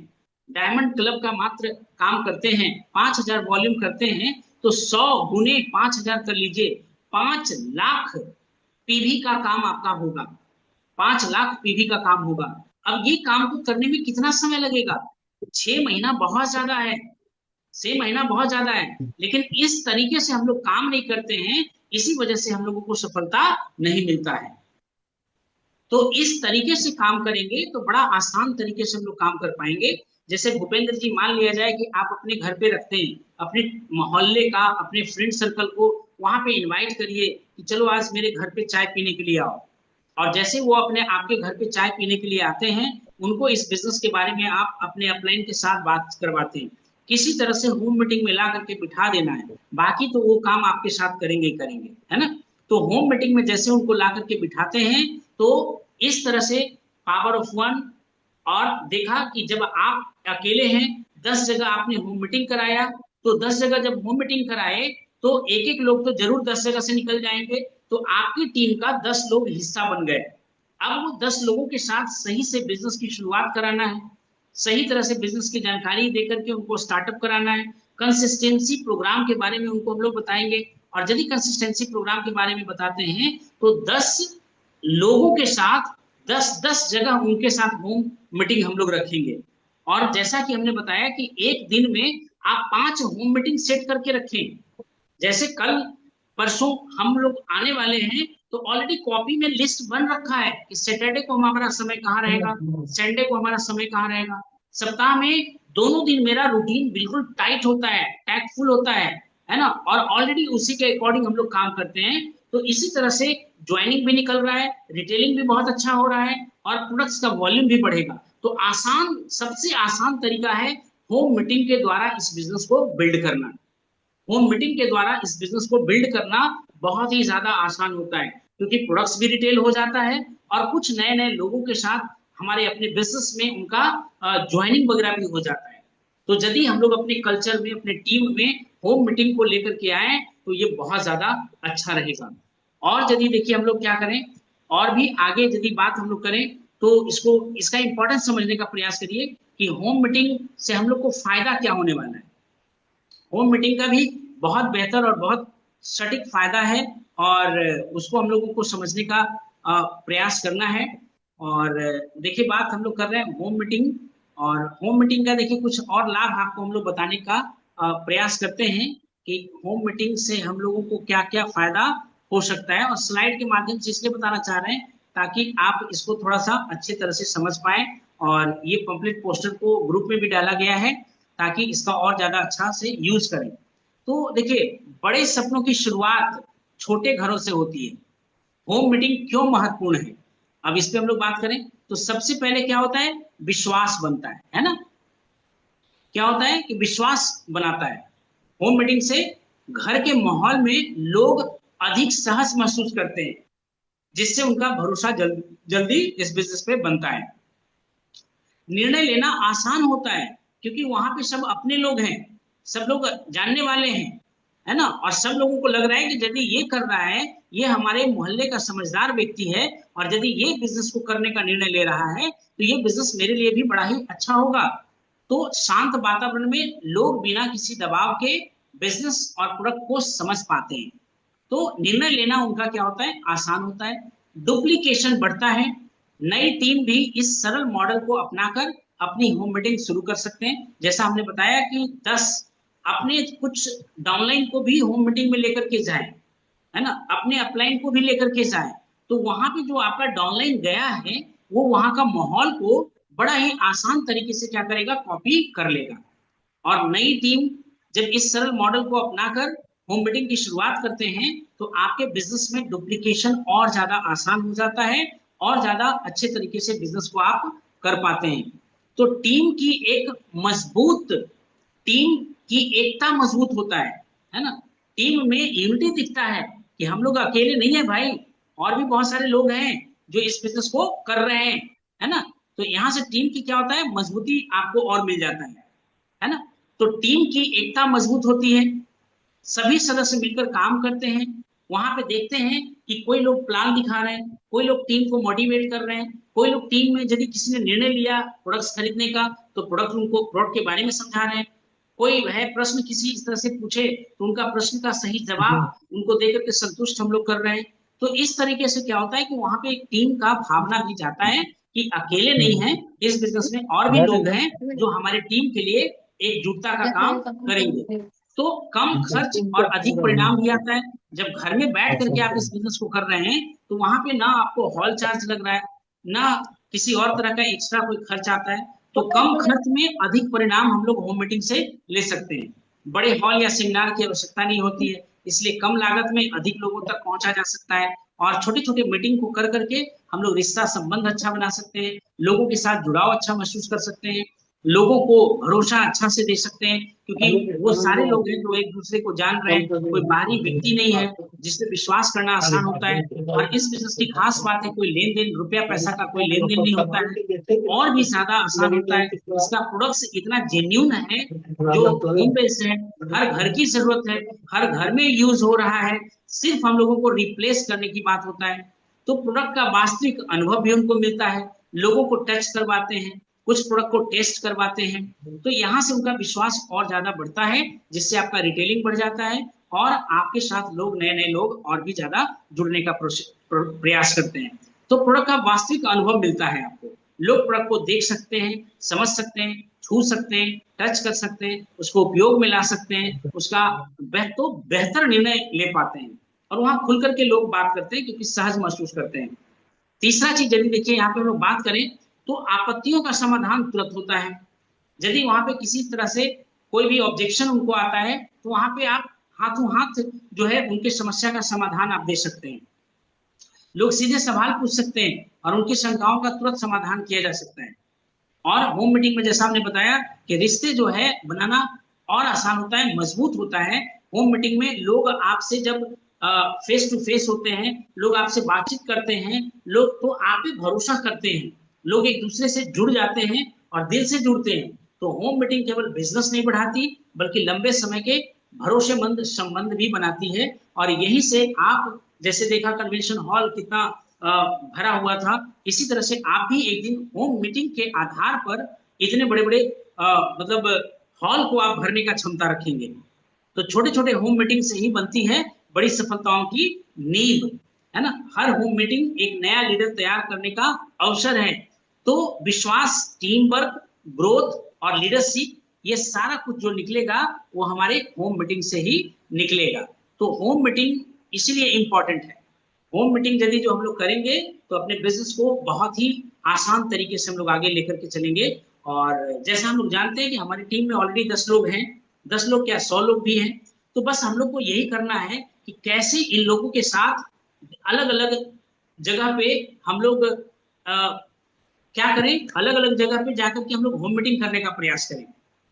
डायमंड क्लब का मात्र काम करते हैं, 5000 वॉल्यूम करते हैं, तो 100 गुने 5000 कर लीजिए, 5 लाख पीवी का काम आपका होगा, 5 लाख पीवी का काम होगा। अब ये काम को करने में कितना समय लगेगा, 6 महीना बहुत ज्यादा है, 6 महीना बहुत ज्यादा है, लेकिन इस तरीके से हम लोग काम नहीं करते हैं, इसी वजह से हम लोगों को सफलता नहीं मिलता है। तो इस तरीके से काम करेंगे तो बड़ा आसान तरीके से हम लोग काम कर पाएंगे। जैसे भूपेंद्र जी, मान लिया जाए कि आप अपने घर पे रखते हैं, अपने मोहल्ले का, अपने फ्रेंड सर्कल को वहां पे इनवाइट करिए कि चलो आज मेरे घर पे चाय पीने के लिए आओ। और जैसे वो अपने आपके घर पे चाय पीने के लिए आते हैं, उनको इस बिजनेस के बारे में आप अपने अपलाइन के साथ बात करवाते हैं, किसी तरह से होम मीटिंग में ला करके बिठा देना है, बाकी तो वो काम आपके साथ करेंगे ही करेंगे, है ना। तो होम मीटिंग में जैसे उनको ला करके बिठाते हैं, तो इस तरह से पावर ऑफ वन। और देखा कि जब आप अकेले हैं, 10 जगह आपने होम मीटिंग कराया, तो 10 जगह जब होम मीटिंग कराए तो एक एक लोग तो जरूर 10 जगह से निकल जाएंगे, तो आपकी टीम का 10 लोग हिस्सा बन गए। अब वो 10 लोगों के साथ सही से बिजनेस की शुरुआत कराना है, सही तरह से बिजनेस की जानकारी देकर के उनको स्टार्टअप कराना है। कंसिस्टेंसी प्रोग्राम के बारे में उनको हम लोग बताएंगे, और यदि कंसिस्टेंसी प्रोग्राम के बारे में बताते हैं तो 10 लोगों के साथ 10-10 जगह उनके साथ होम मीटिंग हम लोग रखेंगे। और जैसा कि हमने बताया कि एक दिन में आप 5 होम मीटिंग सेट करके रखें। जैसे कल परसों हम लोग आने वाले हैं, तो ऑलरेडी कॉपी में लिस्ट बन रखा है कि सैटरडे को हमारा समय कहाँ रहेगा, संडे को हमारा समय कहाँ रहेगा। सप्ताह में दोनों दिन मेरा रूटीन बिल्कुल टाइट होता है, टैक्टफुल होता है ना, और ऑलरेडी उसी के अकॉर्डिंग हम लोग काम करते हैं। तो इसी तरह से ज्वाइनिंग भी निकल रहा है, रिटेलिंग भी बहुत अच्छा हो रहा है, और प्रोडक्ट्स का वॉल्यूम भी बढ़ेगा। तो आसान, सबसे आसान तरीका है होम मीटिंग के द्वारा इस बिजनेस को बिल्ड करना। होम मीटिंग के द्वारा इस बिजनेस को बिल्ड करना बहुत ही ज्यादा आसान होता है, क्योंकि प्रोडक्ट्स भी रिटेल हो जाता है, और कुछ नए नए लोगों के साथ हमारे अपने बिजनेस में उनका ज्वाइनिंग वगैरह भी हो जाता है। तो यदि हम लोग अपने कल्चर में, अपने टीम में होम मीटिंग को लेकर के आए, तो ये बहुत ज्यादा अच्छा रहेगा। और यदि देखिए हम लोग क्या करें, और भी आगे यदि बात हम लोग करें, तो इसको, इसका इंपॉर्टेंस समझने का प्रयास करिए कि होम मीटिंग से हम लोग को फायदा क्या होने वाला है। होम मीटिंग का भी बहुत बेहतर और बहुत सटीक फायदा है, और उसको हम लोगों को समझने का प्रयास करना है। और देखिए बात हम लोग कर रहे हैं होम मीटिंग, और होम मीटिंग का देखिए कुछ और लाभ आपको हम लोग बताने का प्रयास करते हैं कि होम मीटिंग से हम लोगों को क्या क्या फायदा हो सकता है, और स्लाइड के माध्यम से इसलिए बताना चाह रहे हैं ताकि आप इसको थोड़ा सा अच्छे तरह से समझ पाए। और ये पंपलेट पोस्टर को ग्रुप में भी डाला गया है ताकि इसका और ज्यादा अच्छा से यूज करें। तो देखिए, बड़े सपनों की शुरुआत छोटे घरों से होती है। होम मीटिंग क्यों महत्वपूर्ण है, अब इस पे हम लोग बात करें तो सबसे पहले क्या होता है, विश्वास बनता है ना। क्या होता है कि विश्वास बनाता है। होम मीटिंग से घर के माहौल में लोग अधिक सहज महसूस करते हैं, जिससे उनका भरोसा जल्दी इस बिजनेस पे बनता है। निर्णय लेना आसान होता है, क्योंकि वहां पे सब अपने लोग हैं, सब लोग जानने वाले हैं, है ना, और सब लोगों को लग रहा है कि यदि ये कर रहा है, ये हमारे मोहल्ले का समझदार व्यक्ति है, और यदि ये बिजनेस को करने का निर्णय ले रहा है, तो ये बिजनेस मेरे लिए भी बड़ा ही अच्छा होगा। तो शांत वातावरण में लोग बिना किसी दबाव के बिजनेस और प्रोडक्ट को समझ पाते हैं। तो निर्णय लेना उनका क्या होता है, आसान होता है। डुप्लीकेशन बढ़ता है। नई टीम भी इस सरल मॉडल को अपनाकर अपनी होम मीटिंग शुरू कर सकते हैं। जैसा हमने बताया कि 10 अपने कुछ डाउनलाइन को भी होम मीटिंग में लेकर के जाए, है ना, अपने अपलाइन को भी लेकर के जाए, तो वहां पे जो आपका डाउनलाइन गया है, वो वहां का माहौल को बड़ा ही आसान तरीके से क्या करेगा, कॉपी कर लेगा। और नई टीम जब इस सरल मॉडल को अपनाकर होम मीटिंग की शुरुआत करते हैं, तो आपके बिजनेस में डुप्लीकेशन और ज्यादा आसान हो जाता है, और ज्यादा अच्छे तरीके से बिजनेस को आप कर पाते हैं। तो टीम की एकता मजबूत होता है ना। टीम में यूनिटी दिखता है कि हम लोग अकेले नहीं है भाई, और भी बहुत सारे लोग हैं जो इस बिजनेस को कर रहे हैं, है ना। तो यहाँ से टीम की क्या होता है, मजबूती आपको और मिल जाता है ना। तो टीम की एकता मजबूत होती है, सभी सदस्य मिलकर काम करते हैं। वहां पे देखते हैं कि कोई लोग प्लान दिखा रहे हैं, कोई लोग टीम को मोटिवेट कर रहे हैं, कोई लोग टीम में यदि किसी ने निर्णय लिया प्रोडक्ट्स खरीदने का, तो प्रोडक्ट के बारे में समझा रहे हैं। कोई वह प्रश्न किसी इस तरह से पूछे, तो उनका प्रश्न का सही जवाब उनको देकर के संतुष्ट हम लोग कर रहे हैं। तो इस तरीके से क्या होता है कि वहां पे एक टीम का भावना भी जाता है कि अकेले नहीं है इस बिजनेस में, और भी लोग हैं जो हमारे टीम के लिए एकजुटता का काम करेंगे। तो कम खर्च और अधिक परिणाम भी आता है। जब घर में बैठ करके आप इस बिजनेस को कर रहे हैं, तो वहां पे ना आपको हॉल चार्ज लग रहा है, ना किसी और तरह का एक्स्ट्रा कोई खर्च आता है। तो कम खर्च में अधिक परिणाम हम लोग होम मीटिंग से ले सकते हैं। बड़े हॉल या सेमिनार की आवश्यकता नहीं होती है, इसलिए कम लागत में अधिक लोगों तक पहुंचा जा सकता है। और छोटे छोटे मीटिंग को कर करके हम लोग रिश्ता संबंध अच्छा बना सकते हैं, लोगों के साथ जुड़ाव अच्छा महसूस कर सकते हैं, लोगों को भरोसा अच्छा से दे सकते हैं, क्योंकि वो सारे लोग हैं जो एक दूसरे को जान रहे हैं, कोई बाहरी व्यक्ति नहीं है, जिससे विश्वास करना आसान होता है। और इस बिजनेस की खास बात है, कोई लेन देन, रुपया पैसा का कोई लेन देन नहीं होता है, और भी ज्यादा आसान होता है। इसका प्रोडक्ट्स इतना जेन्यून है, जो होम बेस्ड है, हर घर की जरूरत है, हर घर में यूज हो रहा है, सिर्फ हम लोगों को रिप्लेस करने की बात होता है। तो प्रोडक्ट का वास्तविक अनुभव भी उनको मिलता है, लोगों को टच करवाते हैं, कुछ प्रोडक्ट को टेस्ट करवाते हैं, तो यहाँ से उनका विश्वास और ज्यादा बढ़ता है, जिससे आपका रिटेलिंग बढ़ जाता है और आपके साथ लोग, नए नए लोग और भी ज्यादा जुड़ने का प्रयास करते हैं। तो प्रोडक्ट का वास्तविक अनुभव मिलता है आपको, लोग प्रोडक्ट को देख सकते हैं, समझ सकते हैं, छू सकते हैं, टच कर सकते हैं, उसको उपयोग में ला सकते हैं, उसका तो बेहतर निर्णय ले पाते हैं और वहां खुल करके लोग बात करते हैं क्योंकि सहज महसूस करते हैं। तीसरा चीज यदि देखिए यहाँ पे हम लोग बात करें तो आपत्तियों का समाधान तुरंत होता है। यदि वहां पे किसी तरह से कोई भी ऑब्जेक्शन उनको आता है तो वहां पे आप हाथों हाथ जो है उनकी समस्या का समाधान आप दे सकते हैं, लोग सीधे सवाल पूछ सकते हैं और उनकी शंकाओं का तुरंत समाधान किया जा सकता है। और होम मीटिंग में जैसा हमने बताया कि रिश्ते जो है बनाना और आसान होता है, मजबूत होता है। होम मीटिंग में लोग आपसे जब फेस टू फेस होते हैं, लोग आपसे बातचीत करते हैं, लोग तो आप पे भरोसा करते हैं, लोग एक दूसरे से जुड़ जाते हैं और दिल से जुड़ते हैं। तो होम मीटिंग केवल बिजनेस नहीं बढ़ाती बल्कि लंबे समय के भरोसेमंद संबंध भी बनाती है। और यहीं से आप जैसे देखा कन्वेंशन हॉल कितना भरा हुआ था, इसी तरह से आप भी एक दिन होम मीटिंग के आधार पर इतने बड़े बड़े मतलब हॉल को आप भरने का क्षमता रखेंगे। तो छोटे छोटे होम मीटिंग से ही बनती है बड़ी सफलताओं की नींव, है ना। हर होम मीटिंग एक नया लीडर तैयार करने का अवसर है। तो विश्वास, टीम वर्क, ग्रोथ और लीडरशिप, ये सारा कुछ जो निकलेगा वो हमारे होम मीटिंग से ही निकलेगा। तो होम मीटिंग इसलिए इंपॉर्टेंट है। होम मीटिंग यदि जो हम लोग करेंगे तो अपने बिजनेस को बहुत ही आसान तरीके से हम लोग आगे लेकर के चलेंगे। और जैसा हम लोग जानते हैं कि हमारी टीम में ऑलरेडी 10 लोग हैं, 10 लोग क्या 100 लोग भी हैं। तो बस हम लोग को यही करना है कि कैसे इन लोगों के साथ अलग अलग जगह पे हम लोग क्या करें, अलग अलग जगह पे जाकर के हम लोग होम मीटिंग करने का प्रयास करें।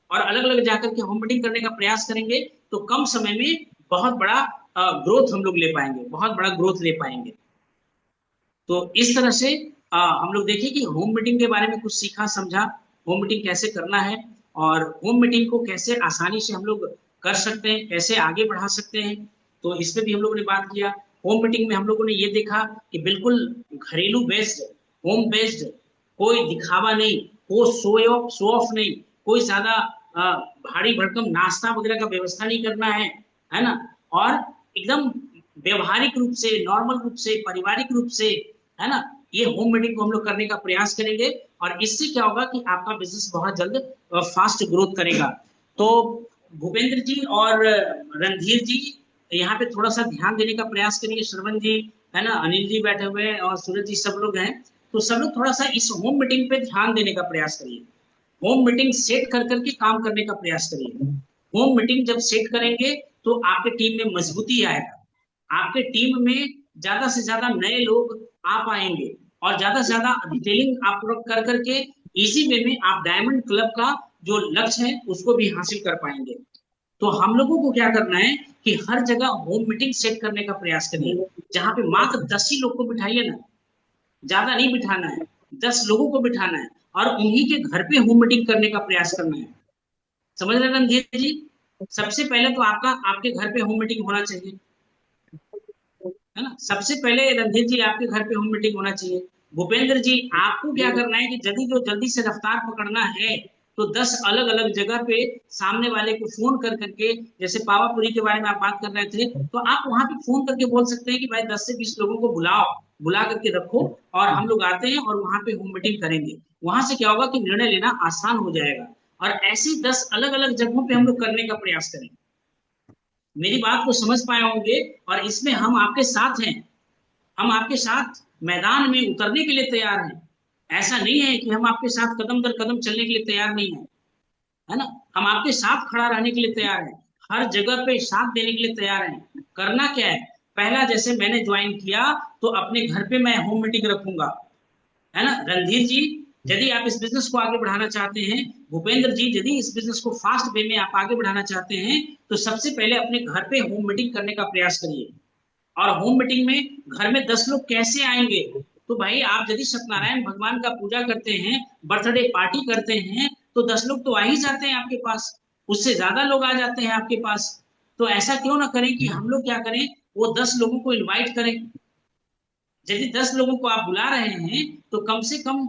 और अलग अलग जाकर के होम मीटिंग करने का प्रयास करेंगे तो कम समय में बहुत बड़ा ग्रोथ हम लोग ले पाएंगे, बहुत बड़ा ग्रोथ ले पाएंगे। तो इस तरह से हम लोग देखें कि होम मीटिंग के बारे में कुछ सीखा समझा, होम मीटिंग कैसे करना है और होम मीटिंग को कैसे आसानी से हम लोग कर सकते हैं, कैसे आगे बढ़ा सकते हैं। तो इस पे भी हम लोगों ने बात किया। होम मीटिंग में हम लोगों ने ये देखा कि बिल्कुल घरेलू बेस्ड, होम बेस्ड, कोई दिखावा नहीं, कोई शो ऑफ नहीं, कोई ज्यादा भारी भरकम नाश्ता वगैरह का व्यवस्था नहीं करना है ना। और एकदम व्यवहारिक रूप से, नॉर्मल रूप से, पारिवारिक रूप से, है ना, ये होम मीटिंग को हम लोग करने का प्रयास करेंगे। और इससे क्या होगा कि आपका बिजनेस बहुत जल्द फास्ट ग्रोथ करेगा। तो भूपेंद्र जी और रणधीर जी यहाँ पे थोड़ा सा ध्यान देने का प्रयास करिए, श्रवण जी, है ना, अनिल जी बैठे हुए हैं और सूरज जी, सब लोग हैं। तो सब लोग थोड़ा सा इस होम मीटिंग पे ध्यान देने का प्रयास करिए, होम मीटिंग सेट कर करके काम करने का प्रयास करिए। होम मीटिंग जब सेट करेंगे तो आपके टीम में मजबूती आएगा, आपके टीम में ज्यादा से ज्यादा नए लोग आ पाएंगे और ज्यादा से ज्यादा डिटेलिंग आप लोग कर करके इजी वे में आप डायमंड क्लब का जो लक्ष्य है उसको भी हासिल कर पाएंगे। तो हम लोगों को क्या करना है कि हर जगह होम मीटिंग सेट करने का प्रयास करिए, जहां पे मात्र 10 ही लोग को बिठाइए ना, ज्यादा नहीं बिठाना है, 10 लोगों को बिठाना है और उन्हीं के घर पे होम मीटिंग करने का प्रयास करना है। समझ रहे हैं रणजीत जी? सबसे पहले तो आपका आपके घर पे होम मीटिंग होना चाहिए, है ना। सबसे पहले रणधीर जी आपके घर पे होम मीटिंग होना चाहिए। भूपेंद्र जी आपको क्या करना है कि यदि जो जल्दी से रफ्तार पकड़ना है तो 10 अलग अलग जगह पे सामने वाले को फोन कर करके, जैसे पावापुरी के बारे में आप बात कर रहे थे, तो आप वहां पे फोन करके बोल सकते हैं कि भाई 10 से 20 लोगों को बुलाओ, बुला करके रखो और हम लोग आते हैं और वहां पे होम मीटिंग करेंगे। वहां से क्या होगा कि निर्णय लेना आसान हो जाएगा। और ऐसे 10 अलग अलग जगहों पे हम लोग करने का प्रयास करें। मेरी बात को समझ पाए होंगे। और इसमें हम आपके साथ हैं, हम आपके साथ मैदान में उतरने के लिए तैयार हैं। ऐसा नहीं है कि हम आपके साथ कदम दर कदम चलने के लिए तैयार नहीं है, है ना। हम आपके साथ खड़ा रहने के लिए तैयार हैं, हर जगह पे साथ देने के लिए तैयार हैं। करना क्या है, पहला जैसे मैंने ज्वाइन किया तो अपने घर पे मैं होम मीटिंग रखूंगा, है ना। रणधीर जी यदि आप इस बिजनेस को आगे बढ़ाना चाहते हैं, भूपेंद्र जी यदि इस बिजनेस को फास्ट वे में आप आगे बढ़ाना चाहते हैं, तो सबसे पहले अपने घर पे होम मीटिंग करने का प्रयास करिए। और होम मीटिंग में घर में 10 लोग कैसे आएंगे, तो भाई आप यदि सत्यनारायण भगवान का पूजा करते हैं, बर्थडे पार्टी करते हैं, तो 10 लोग तो आ ही जाते हैं आपके पास, उससे ज्यादा लोग आ जाते हैं आपके पास। तो ऐसा क्यों ना करें कि हम लोग क्या करें, वो 10 लोगों को इनवाइट करें, यदि 10 लोगों को आप बुला रहे हैं तो कम से कम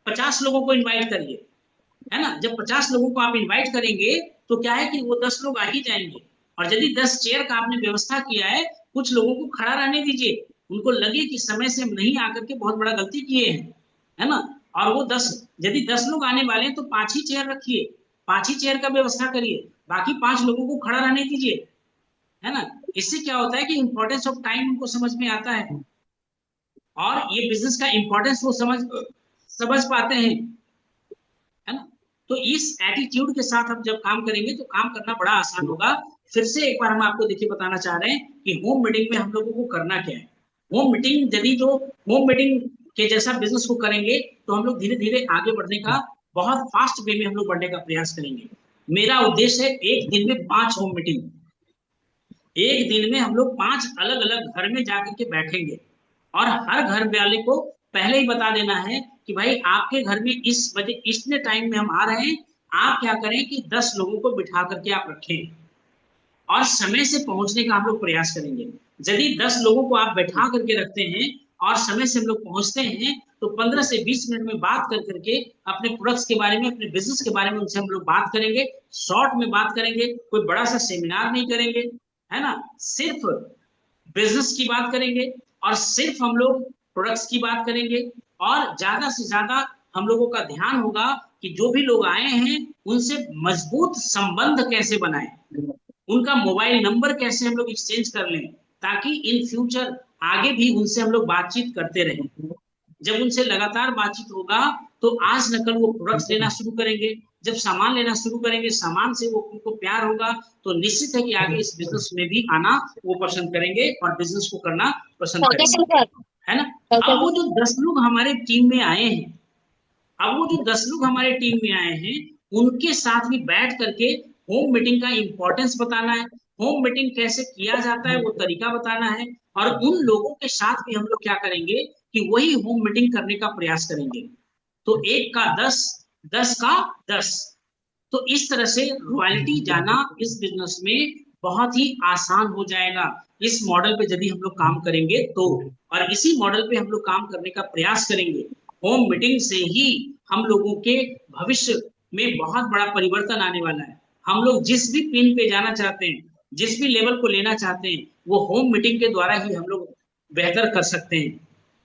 50 लोगों को इनवाइट करिए, है ना। जब 50 लोगों को आप इनवाइट करेंगे तो क्या है कि वो 10 लोग आ ही जाएंगे। और यदि 10 चेयर का आपने व्यवस्था किया है, कुछ लोगों को खड़ा रहने दीजिए, उनको लगे कि समय से हम नहीं आकर के बहुत बड़ा गलती किए हैं, है ना। और वो 10, यदि 10 लोग आने वाले हैं तो 5 ही चेयर रखिए, 5 ही चेयर का व्यवस्था करिए, बाकी 5 लोगों को खड़ा रहने दीजिए, है ना। इससे क्या होता है कि इंपॉर्टेंस ऑफ टाइम उनको समझ में आता है, और ये बिजनेस का इंपॉर्टेंस वो समझ समझ पाते हैं, है ना। तो इस एटीट्यूड के साथ हम जब काम करेंगे तो काम करना बड़ा आसान होगा। फिर से एक बार हम आपको देखिए बताना चाह रहे हैं कि होम मीटिंग में हम लोगों को करना क्या है। होम मीटिंग यदि जो होम मीटिंग के जैसा बिजनेस को करेंगे तो हम लोग धीरे धीरे आगे बढ़ने का, बहुत फास्ट वे में हम लोग बढ़ने का प्रयास करेंगे। मेरा उद्देश्य है एक दिन में 5 होम मीटिंग, एक दिन में हम लोग 5 अलग अलग घर में जाकर के बैठेंगे, और हर घर वाले को पहले ही बता देना है कि भाई आपके घर में इस बजे इतने टाइम में हम आ रहे हैं। आप क्या करें कि 10 लोगों को बिठा करके आप रखें, और समय से पहुंचने का हम लोग प्रयास करेंगे। यदि 10 लोगों को आप बैठा करके रखते हैं और समय से हम लोग पहुंचते हैं, तो 15 से 20 मिनट में बात कर करके अपने प्रोडक्ट्स के बारे में, अपने बिजनेस के बारे में उनसे हम लोग बात करेंगे। शॉर्ट में बात करेंगे, कोई बड़ा सा सेमिनार नहीं करेंगे, है ना। सिर्फ बिजनेस की बात करेंगे, और सिर्फ हम लोग प्रोडक्ट्स की बात करेंगे। और ज्यादा से ज्यादा हम लोगों का ध्यान होगा कि जो भी लोग आए हैं उनसे मजबूत संबंध कैसे बनाएं, उनका मोबाइल नंबर कैसे हम लोग एक्सचेंज कर लें, ताकि इन फ्यूचर आगे भी उनसे हम लोग बातचीत करते रहें। जब उनसे लगातार बातचीत होगा तो आज न कल वो प्रोडक्ट्स लेना शुरू करेंगे। जब सामान लेना शुरू करेंगे, सामान से वो उनको प्यार होगा, तो निश्चित है कि आगे इस बिजनेस में भी आना वो पसंद करेंगे और बिजनेस को करना पसंद करेंगे, है ना। अब वो जो 10 लोग हमारे टीम में आए हैं, अब वो जो 10 लोग हमारे टीम में आए हैं, उनके साथ भी बैठ करके होम मीटिंग का इंपॉर्टेंस बताना है, होम मीटिंग कैसे किया जाता है वो तरीका बताना है। और उन लोगों के साथ भी हम लोग क्या करेंगे कि वही होम मीटिंग करने का प्रयास करेंगे। तो 1 का 10, 10 का 10, तो इस तरह से रॉयल्टी जाना इस बिजनेस में बहुत ही आसान हो जाएगा, इस मॉडल पे यदि हम लोग काम करेंगे तो। और इसी मॉडल पे हम लोग काम करने का प्रयास करेंगे। होम मीटिंग से ही हम लोगों के भविष्य में बहुत बड़ा परिवर्तन आने वाला है। हम लोग जिस भी पिन पे जाना चाहते हैं, जिस भी लेवल को लेना चाहते हैं, वो होम मीटिंग के द्वारा ही हम लोग बेहतर कर सकते हैं,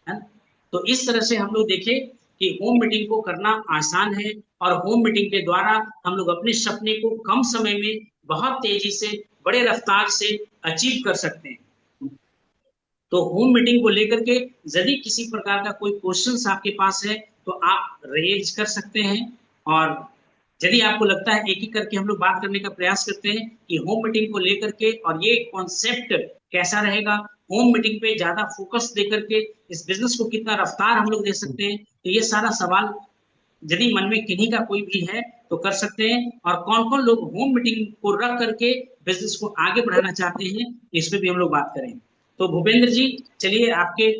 है ना। तो इस तरह से हम लोग देखें कि होम मीटिंग को करना आसान है, और होम मीटिंग के द्वारा हम लोग अपने सपने को कम समय में बहुत तेजी से, बड़े रफ्तार से अचीव कर सकते हैं। तो होम मीटिंग को लेकर के यदि किसी प्रकार का कोई क्वेश्चंस आपके पास है तो आप रेज कर सकते हैं। और यदि आपको लगता है, एक एक करके हम लोग बात करने का प्रयास करते हैं कि होम मीटिंग को लेकर के और ये कॉन्सेप्ट कैसा रहेगा, होम मीटिंग पे ज्यादा फोकस देकर के इस बिजनेस को कितना रफ्तार हम लोग दे सकते हैं, तो ये सारा सवाल यदि मन में किन्हीं का कोई भी है तो कर सकते हैं। और कौन कौन लोग होम मीटिंग को रख करके बिजनेस को आगे बढ़ाना चाहते हैं, इस पे भी हम लोग बात करें। तो भूपेंद्र जी, चलिए आपके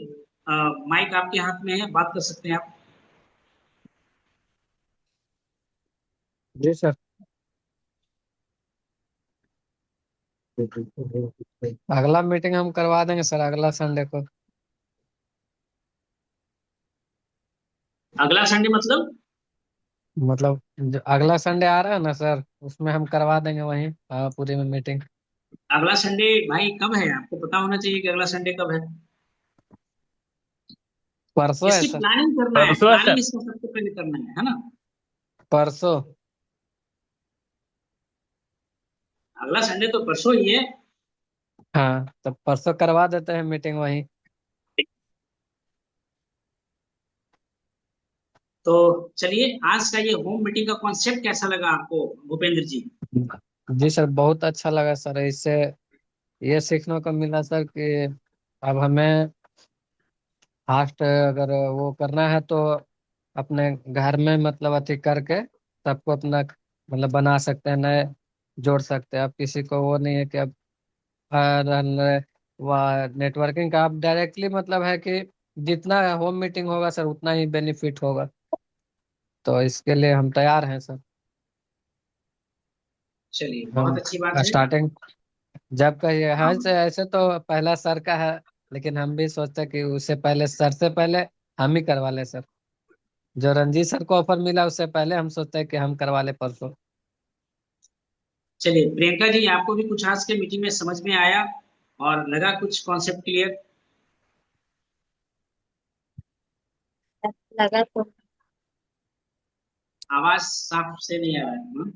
माइक आपके हाथ में है, बात कर सकते हैं आप। जी सर। अगला मीटिंग हम करवा देंगे सर, अगला संडे को। अगला संडे मतलब? मतलब जो अगला संडे आ रहा है ना सर, उसमें हम करवा देंगे वहीं पूरे में मीटिंग। अगला संडे भाई कब है, आपको पता होना चाहिए कि अगला संडे कब है। परसों है इसकी सर। प्लानिंग करना है, परसों है प्लानिंग सर। इसका सबसे पहले करना है ना। परसों। अगला संडे तो परसों ही है। हाँ, तो परसों करवा देते हैं मीटिंग वहीं। तो चलिए, आज का ये होम मीटिंग का कॉन्सेप्ट कैसा लगा आपको भूपेंद्र जी? जी सर, बहुत अच्छा लगा सर। इससे ये सीखने को मिला सर कि अब हमें फास्ट अगर वो करना है तो अपने घर में मतलब अथी करके सबको अपना मतलब बना सकते हैं, नए जोड़ सकते हैं। अब किसी को वो नहीं है कि अब वह नेटवर्किंग का आप डायरेक्टली मतलब है कि जितना होम मीटिंग होगा सर उतना ही बेनिफिट होगा। तो इसके लिए हम तैयार हैं सर। चलिए, हम बहुत अच्छी बात है। स्टार्टिंग जब कहिए है हाँ, से ऐसे तो पहला सर का है लेकिन हम भी सोचते हैं कि उससे पहले, सर से पहले हम ही करवा ले सर। जो रंजीत सर को ऑफर मिला उससे पहले हम सोचते हैं कि हम करवा ले परसों। चलिए प्रियंका जी, आपको भी कुछ आज के मीटिंग में समझ में आया और लगा कुछ कॉन्सेप्ट क्लियर? लगा तो। आवाज साफ से नहीं आ रहा है।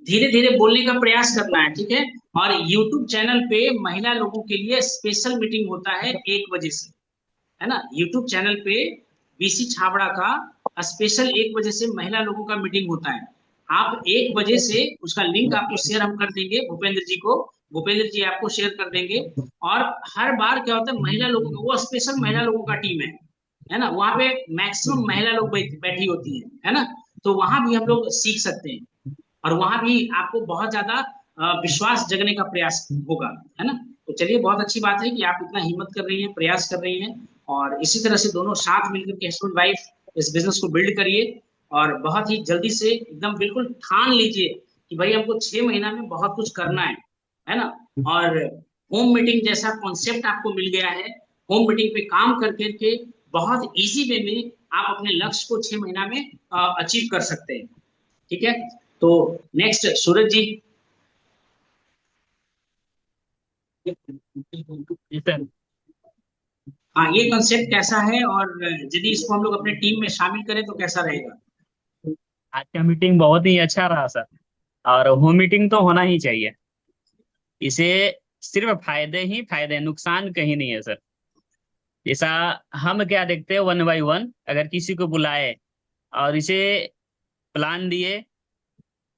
धीरे धीरे बोलने का प्रयास करना है, ठीक है। और यूट्यूब चैनल पे महिला लोगों के लिए स्पेशल मीटिंग होता है 1 बजे से, है ना। यूट्यूब चैनल पे बीसी छाबड़ा का स्पेशल 1 बजे से महिला लोगों का मीटिंग होता है। आप 1 बजे से उसका लिंक आपको शेयर हम कर देंगे, भूपेंद्र जी को, भूपेंद्र जी आपको शेयर कर देंगे। और हर बार क्या होता है, महिला लोगों का वो स्पेशल महिला लोगों का टीम है ना। वहां पे मैक्सिमम महिला लोग बैठी होती है ना। तो वहां भी हम लोग सीख सकते हैं, और वहां भी आपको बहुत ज्यादा विश्वास जगने का प्रयास होगा, है ना। तो चलिए, बहुत अच्छी बात है कि आप इतना हिम्मत कर रही हैं, प्रयास कर रही हैं, और इसी तरह से दोनों साथ मिलकर के हस्बैंड वाइफ इस बिजनेस को बिल्ड करिए। और बहुत ही जल्दी से एकदम बिल्कुल ठान लीजिए कि भाई हमको 6 महीना में बहुत कुछ करना है ना। और होम मीटिंग जैसा कॉन्सेप्ट आपको मिल गया है। होम मीटिंग पे काम कर करके बहुत इजी वे में आप अपने लक्ष्य को 6 महीना में अचीव कर सकते हैं, ठीक है। तो नेक्स्ट सूरज जी। जी सर। हाँ, ये कॉन्सेप्ट कैसा है, और यदि इसको हम लोग अपने टीम में शामिल करें तो कैसा रहेगा? आज का मीटिंग बहुत ही अच्छा रहा सर। और होम मीटिंग तो होना ही चाहिए। इसे सिर्फ फायदे ही फायदे, नुकसान कहीं नहीं है सर। जैसा हम क्या देखते हैं, 1 बाई 1 अगर किसी को बुलाए और इसे प्लान दिए,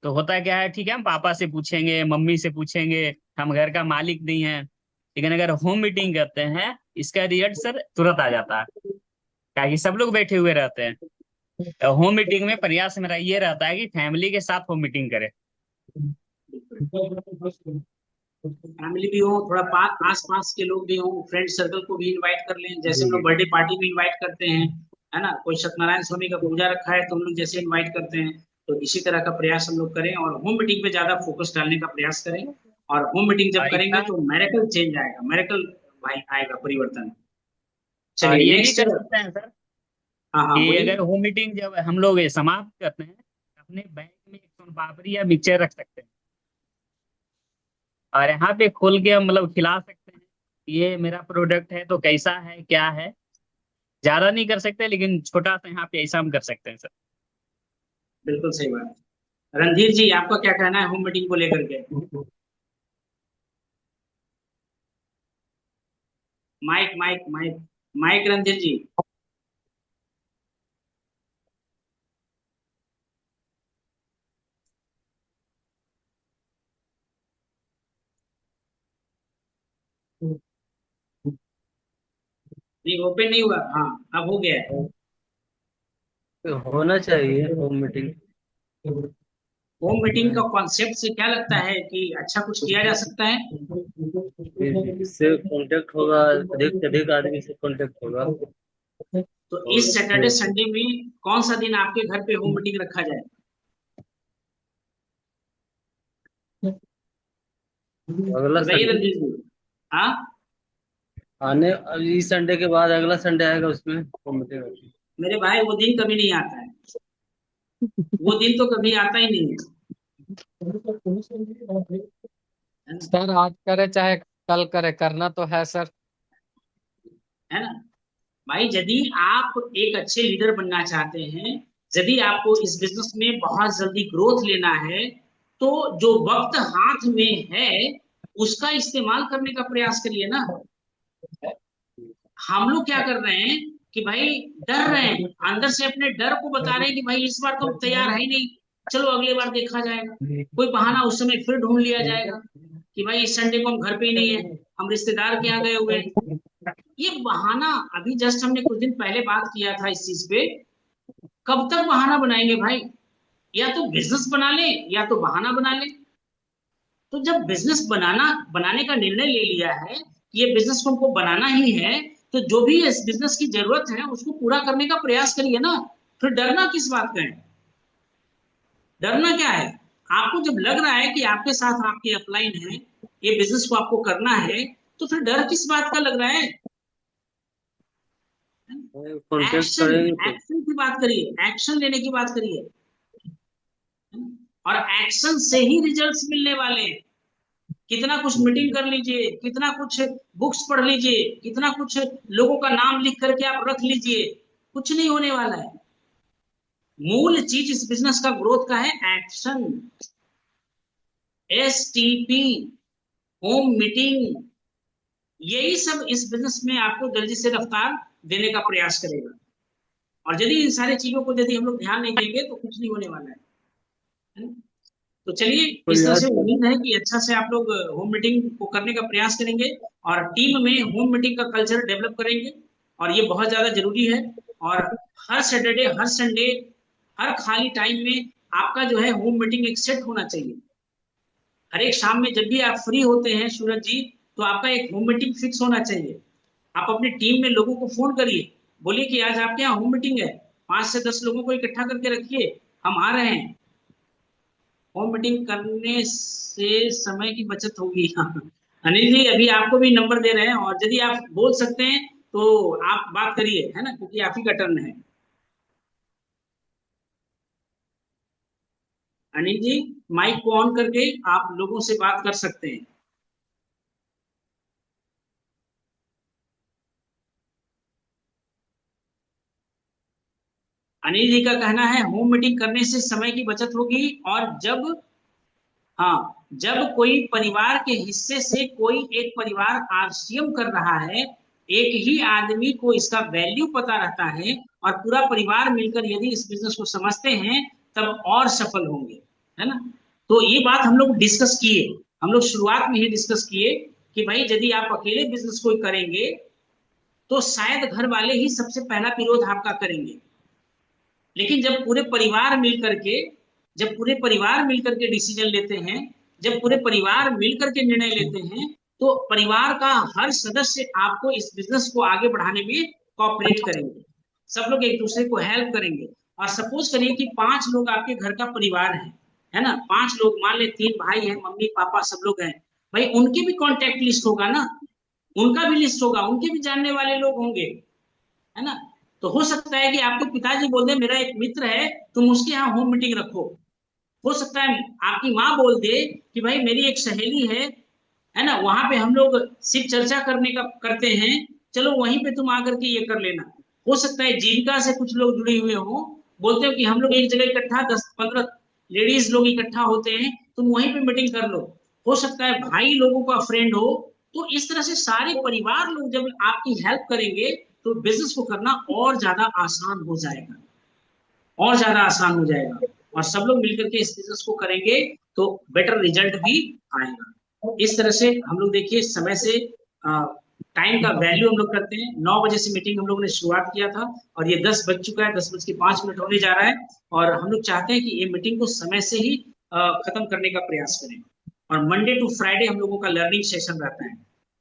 तो होता क्या है, ठीक है हम पापा से पूछेंगे, मम्मी से पूछेंगे, हम घर का मालिक नहीं है। लेकिन अगर होम मीटिंग करते हैं, इसका रिजल्ट सर तुरंत आ जाता है, ताकि सब लोग बैठे हुए रहते हैं। तो होम मीटिंग में प्रयास मेरा ये रहता है कि फैमिली के साथ होम मीटिंग करें। फैमिली भी हो, थोड़ा आस पास के लोग भी हों, फ्रेंड सर्कल को भी इनवाइट कर लें, जैसे हम लोग बर्थडे पार्टी में इनवाइट करते हैं, है ना। कोई सत्यनारायण स्वामी का पूजा रखा है तो हम लोग जैसे इनवाइट करते हैं, तो इसी तरह का प्रयास हम लोग करें, और होम मीटिंग पे ज्यादा फोकस डालने का प्रयास करें। और होम मीटिंग जब और करेंगे इतना तो मैरिकल चेंज आएगा, मैरिकल भाई आएगा, परिवर्तन। और चलिए ये भी नेक्स्ट। कर सकते हैं सर हाँ हाँ, कि बोलिए। अगर होम मीटिंग जब हम लोग ये समाप्त करते हैं, अपने बैग में एक सोन पापड़ी या मिक्सचर रख सकते हैं, और यहाँ पे खोल के हम मतलब खिला सकते हैं, ये मेरा प्रोडक्ट है तो कैसा है क्या है। ज्यादा नहीं कर सकते, लेकिन छोटा सा यहाँ पे ऐसा हम कर सकते हैं सर। बिल्कुल सही बात। रणधीर जी, आपका क्या कहना है होम मीटिंग को लेकर के? Mike mike mike mike, Randhir ji. नहीं, ओपन नहीं हुआ, हाँ अब हो गया है। होना चाहिए होम मीटिंग। होम मीटिंग का कॉन्सेप्ट से क्या लगता है कि अच्छा कुछ किया जा सकता है? इससे कांटेक्ट होगा, अधिक से अधिक आदमी से कांटेक्ट होगा। तो और इस सैटरडे संडे में कौन सा दिन आपके घर पे होम मीटिंग रखा जाए? अगला बताइए संडे, रणधीर जी। हाँ, आने इस संडे के बाद अगला संडे आएगा, उसमें होम मीटिंग होगी। मेरे भाई वो दिन कभी नहीं आता है, वो दिन तो कभी आता ही नहीं है ना। सर आज करे चाहे कल करे, करना तो है सर। है ना भाई, यदि आप एक अच्छे लीडर बनना चाहते हैं, यदि आपको इस बिजनेस में बहुत जल्दी ग्रोथ लेना है, तो जो वक्त हाथ में है उसका इस्तेमाल करने का प्रयास करिए ना। हम लोग क्या कर रहे हैं कि भाई डर रहे हैं, अंदर से अपने डर को बता रहे हैं कि भाई इस बार तो हम तैयार है ही नहीं, चलो अगली बार देखा जाएगा। कोई बहाना उस समय फिर ढूंढ लिया जाएगा कि भाई इस संडे को हम घर पे ही नहीं है, हम रिश्तेदार के यहाँ गए हुए हैं। ये बहाना, अभी जस्ट हमने कुछ दिन पहले बात किया था इस चीज पे। कब तक बहाना बनाएंगे भाई? या तो बिजनेस बना ले या तो बहाना बना ले। तो जब बिजनेस बनाने का निर्णय ले लिया है कि ये बिजनेस को हमको बनाना ही है, तो जो भी इस बिजनेस की जरूरत है उसको पूरा करने का प्रयास करिए ना। फिर डरना किस बात का है? डरना क्या है? आपको जब लग रहा है कि आपके साथ आपके अपलाइन है, ये बिजनेस को आपको करना है, तो फिर डर किस बात का लग रहा है? कॉन्टेक्ट एक्शन, करेंगे तो। एक्शन की बात करिए, एक्शन लेने की बात करिए, और एक्शन से ही रिजल्ट्स मिलने वाले हैं। कितना कुछ मीटिंग कर लीजिए, कितना कुछ बुक्स पढ़ लीजिए, कितना कुछ लोगों का नाम लिख करके आप रख लीजिए, कुछ नहीं होने वाला है। मूल चीज इस बिजनेस का ग्रोथ का है एक्शन। STP, होम मीटिंग, यही सब इस बिजनेस में आपको जल्दी से रफ्तार देने का प्रयास करेगा। और यदि इन सारी चीजों को यदि हम लोग ध्यान नहीं देंगे तो कुछ नहीं होने वाला है ना? तो चलिए, तो इस तरह यार से उम्मीद है कि अच्छा से आप लोग होम मीटिंग को करने का प्रयास करेंगे और टीम में होम मीटिंग का कल्चर डेवलप करेंगे, और ये बहुत ज्यादा जरूरी है। और हर सैटरडे, हर संडे, हर खाली टाइम में आपका जो है होम मीटिंग एक सेट होना चाहिए। हर एक शाम में जब भी आप फ्री होते हैं सूरज जी, तो आपका एक होम मीटिंग फिक्स होना चाहिए। आप अपनी टीम में लोगों को फोन करिए, बोलिए कि आज आपके यहाँ होम मीटिंग है, 5 से 10 लोगों को इकट्ठा करके रखिए, हम आ रहे हैं। होम मीटिंग करने से समय की बचत होगी। अनिल जी, अभी आपको भी नंबर दे रहे हैं, और यदि आप बोल सकते हैं तो आप बात करिए, है ना, क्योंकि आप ही का टर्न है। अनिल जी, माइक को ऑन करके आप लोगों से बात कर सकते हैं। अनिल जी का कहना है होम मीटिंग करने से समय की बचत होगी, और जब, हाँ, जब कोई परिवार के हिस्से से कोई एक परिवार आरसीएम कर रहा है, एक ही आदमी को इसका वैल्यू पता रहता है, और पूरा परिवार मिलकर यदि इस बिजनेस को समझते हैं, तब और सफल होंगे, है ना? तो ये बात हम लोग डिस्कस किए, हम लोग शुरुआत में ही डिस्कस किए कि भाई यदि आप अकेले बिजनेस को करेंगे तो शायद घर वाले ही सबसे पहला विरोध आपका करेंगे। लेकिन जब पूरे परिवार मिल करके, जब पूरे परिवार मिल करके डिसीजन लेते हैं, जब पूरे परिवार मिल करके निर्णय लेते हैं, तो परिवार का हर सदस्य आपको इस बिजनेस को आगे बढ़ाने में कॉपरेट करेंगे। सब लोग एक दूसरे को हेल्प करेंगे। और सपोज करिए कि 5 लोग आपके घर का परिवार है ना, 5 लोग, मान ले 3 भाई हैं, मम्मी पापा सब लोग हैं, भाई उनके भी कॉन्टेक्ट लिस्ट होगा ना, उनका भी लिस्ट होगा, उनके भी जानने वाले लोग होंगे, है ना? तो हो सकता है कि आपके पिताजी बोल दे मेरा एक मित्र है, तुम उसके यहाँ होम मीटिंग रखो। हो सकता है आपकी माँ बोल दे कि भाई मेरी एक सहेली है ना, वहां पे हम लोग सिर्फ चर्चा करने का करते हैं, चलो वहीं पे तुम आकर के ये कर लेना। हो सकता है जीविका से कुछ लोग जुड़े हुए हो, बोलते हो कि हम लोग एक जगह इकट्ठा 10-15 लेडीज लोग इकट्ठा होते हैं, तुम वहीं पे मीटिंग कर लो। हो सकता है भाई लोगों का फ्रेंड हो। तो इस तरह से सारे परिवार लोग जब आपकी हेल्प करेंगे, तो बिजनेस को करना और ज्यादा आसान हो जाएगा, और ज्यादा आसान हो जाएगा। और सब लोग मिलकर के इस बिजनेस को करेंगे तो बेटर रिजल्ट भी आएगा। इस तरह से हम लोग देखिए समय से टाइम का वैल्यू हम लोग करते हैं। 9 बजे से मीटिंग हम लोगों ने शुरुआत किया था, और ये 10 बज चुका है, 10:05 होने जा रहा है। और हम लोग चाहते हैं कि ये मीटिंग को समय से ही खत्म करने का प्रयास करें। और मंडे टू फ्राइडे हम लोगों का लर्निंग सेशन रहता है।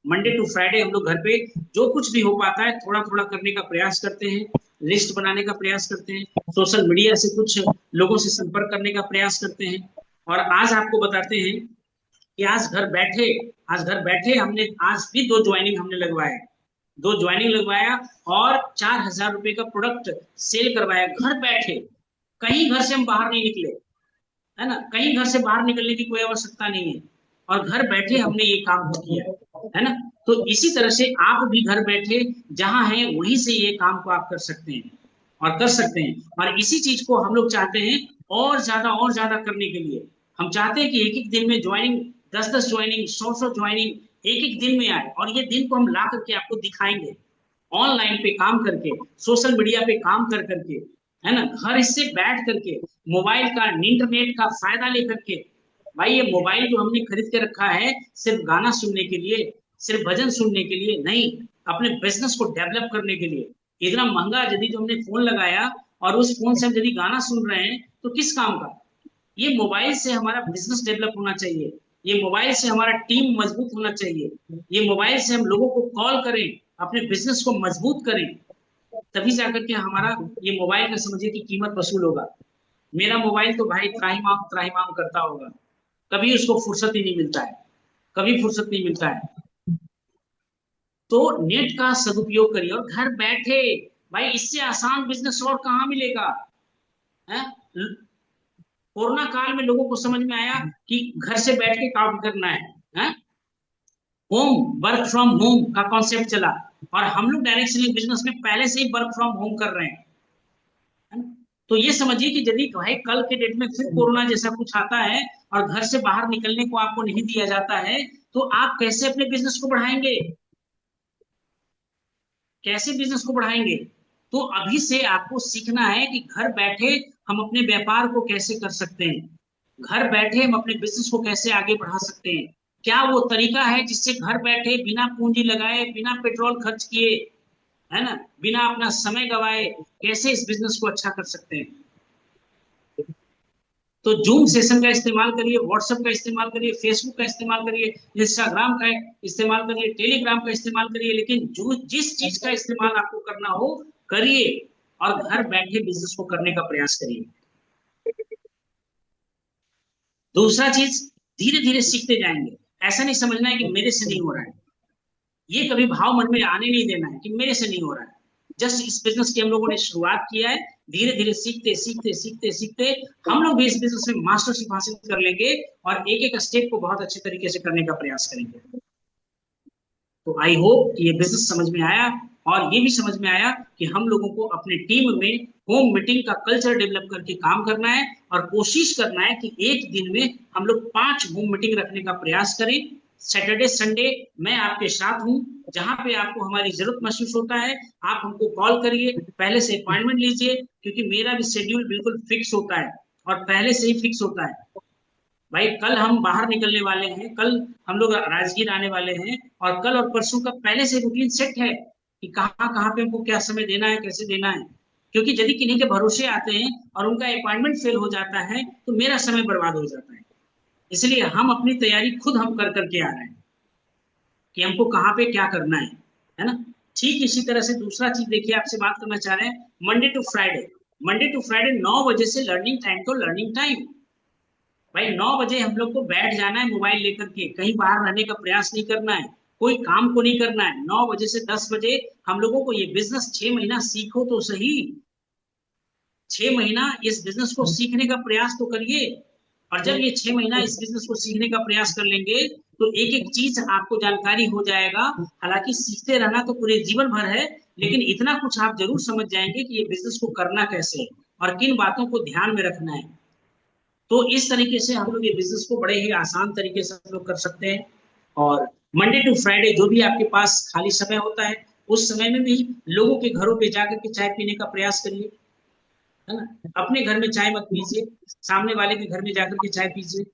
मंडे टू फ्राइडे हम लोग घर पे जो कुछ भी हो पाता है थोड़ा थोड़ा करने का प्रयास करते हैं, लिस्ट बनाने का प्रयास करते हैं, सोशल मीडिया से कुछ लोगों से संपर्क करने का प्रयास करते हैं। और आज आपको बताते हैं कि आज घर बैठे हमने आज भी 2 ज्वाइनिंग हमने लगवाए, 2 ज्वाइनिंग लगवाया, और 4,000 रुपए का प्रोडक्ट सेल करवाया घर बैठे। कहीं घर से हम बाहर नहीं निकले, है ना, कहीं घर से बाहर निकलने की कोई आवश्यकता नहीं है, और घर बैठे हमने ये काम किया, है ना? तो इसी तरह से आप भी घर बैठे जहां हैं वहीं से ये काम को आप कर सकते हैं, और कर सकते हैं। और इसी चीज को हम लोग चाहते हैं और ज्यादा करने के लिए। हम चाहते हैं कि एक एक दिन में ज्वाइनिंग, 10-10 ज्वाइनिंग, 100-100 ज्वाइनिंग एक एक दिन में आए, और ये दिन को हम ला करके आपको दिखाएंगे, ऑनलाइन पे काम करके, सोशल मीडिया पे काम कर करके, है ना, घर से बैठ करके, मोबाइल का, इंटरनेट का फायदा लेकर के। भाई ये मोबाइल जो हमने खरीद के रखा है सिर्फ गाना सुनने के लिए, सिर्फ भजन सुनने के लिए नहीं, अपने बिजनेस को डेवलप करने के लिए। इतना महंगा यदि जो हमने फोन लगाया, और उस फोन से हम यदि गाना सुन रहे हैं तो किस काम का? ये मोबाइल से हमारा बिजनेस डेवलप होना चाहिए, ये मोबाइल से हमारा टीम मजबूत होना चाहिए, ये मोबाइल से हम लोगों को कॉल करें, अपने बिजनेस को मजबूत करें, तभी जाकर के हमारा ये मोबाइल का समझिए कि कीमत वसूल होगा। मेरा मोबाइल तो भाई त्राहिमाम त्राहिमाम करता होगा, कभी उसको फुर्सत ही नहीं मिलता है। कभी फुर्सत नहीं मिलता है। तो नेट का सदुपयोग करिए और घर बैठे, भाई इससे आसान बिजनेस और कहाँ मिलेगा है। कोरोना काल में लोगों को समझ में आया कि घर से बैठ के काम करना है। होम वर्क फ्रॉम होम का कॉन्सेप्ट चला और हम लोग डायरेक्ट सेलिंग बिजनेस में पहले से ही वर्क फ्रॉम होम कर रहे हैं, है ना? तो ये समझिए कि यदि भाई कल के डेट में फिर कोरोना जैसा कुछ आता है और घर से बाहर निकलने को आपको नहीं दिया जाता है, तो आप कैसे अपने बिजनेस को बढ़ाएंगे, कैसे बिजनेस को बढ़ाएंगे। तो अभी से आपको सीखना है कि घर बैठे हम अपने व्यापार को कैसे कर सकते हैं, घर बैठे हम अपने बिजनेस को कैसे आगे बढ़ा सकते हैं। क्या वो तरीका है जिससे घर बैठे बिना पूंजी लगाए, बिना पेट्रोल खर्च किए, है ना, बिना अपना समय गवाए कैसे इस बिजनेस को अच्छा कर सकते हैं। तो जूम सेशन का इस्तेमाल करिए, व्हाट्सएप का इस्तेमाल करिए, फेसबुक का इस्तेमाल करिए, इंस्टाग्राम का इस्तेमाल करिए, टेलीग्राम का इस्तेमाल करिए, लेकिन जो जिस चीज का इस्तेमाल आपको करना हो करिए और घर बैठे बिजनेस को करने का प्रयास करिए। दूसरा चीज, धीरे धीरे सीखते जाएंगे। ऐसा नहीं समझना है कि मेरे से नहीं हो रहा है, ये कभी भाव मन में आने नहीं देना है कि मेरे से नहीं हो रहा है। जस्ट इस बिजनेस की हम लोगों ने शुरुआत किया है, धीरे धीरे सीखते सीखते सीखते सीखते हम लोग भी इस बिजनेस में मास्टरशिप हासिल कर लेंगे और एक एक स्टेप को बहुत अच्छे तरीके से करने का प्रयास करेंगे। तो आई होप कि ये बिजनेस समझ में आया और ये भी समझ में आया कि हम लोगों को अपने टीम में होम मीटिंग का कल्चर डेवलप करके काम करना है और कोशिश करना है कि एक दिन में हम लोग 5 होम मीटिंग रखने का प्रयास करें। सैटरडे संडे मैं आपके साथ हूं, जहां पे आपको हमारी जरूरत महसूस होता है आप हमको कॉल करिए, पहले से अपॉइंटमेंट लीजिए, क्योंकि मेरा भी शेड्यूल बिल्कुल फिक्स होता है और पहले से ही फिक्स होता है। भाई कल हम बाहर निकलने वाले हैं, कल हम लोग राजगीर आने वाले हैं और कल और परसों का पहले से रूटीन सेट है कि कहाँ कहाँ पे हमको क्या समय देना है, कैसे देना है। क्योंकि यदि किन्हीं के भरोसे आते हैं और उनका अपॉइंटमेंट फेल हो जाता है तो मेरा समय बर्बाद हो जाता है। इसलिए हम अपनी तैयारी खुद हम कर करके आ रहे हैं कि हमको कहाँ पे क्या करना है ना। ठीक इसी तरह से दूसरा चीज देखिए, आपसे बात करना चाह रहे हैं, Monday to Friday, Monday to Friday 9 बजे से लर्निंग टाइम तो लर्निंग टाइम। भाई 9 बजे हम लोग को बैठ जाना है मोबाइल लेकर के, कहीं बाहर रहने का प्रयास नहीं करना है, कोई काम को नहीं करना है। 9 बजे से 10 बजे हम लोगों को ये बिजनेस 6 महीना सीखो तो सही, 6 महीना इस बिजनेस को सीखने का प्रयास तो करिए। और जब ये 6 महीना इस बिजनेस को सीखने का प्रयास कर लेंगे तो एक एक चीज आपको जानकारी हो जाएगा। हालांकि सीखते रहना तो पूरे जीवन भर है, लेकिन इतना कुछ आप जरूर समझ जाएंगे कि ये बिजनेस को करना कैसे है और किन बातों को ध्यान में रखना है। तो इस तरीके से हम लोग ये बिजनेस को बड़े ही आसान तरीके से हम लोग कर सकते हैं। और मंडे टू फ्राइडे जो भी आपके पास खाली समय होता है उस समय में भी लोगों के घरों पे जाकर के चाय पीने का प्रयास करिए, है ना। अपने घर में चाय मत पीजिए, सामने वाले के घर में जाकर के चाय पीजिए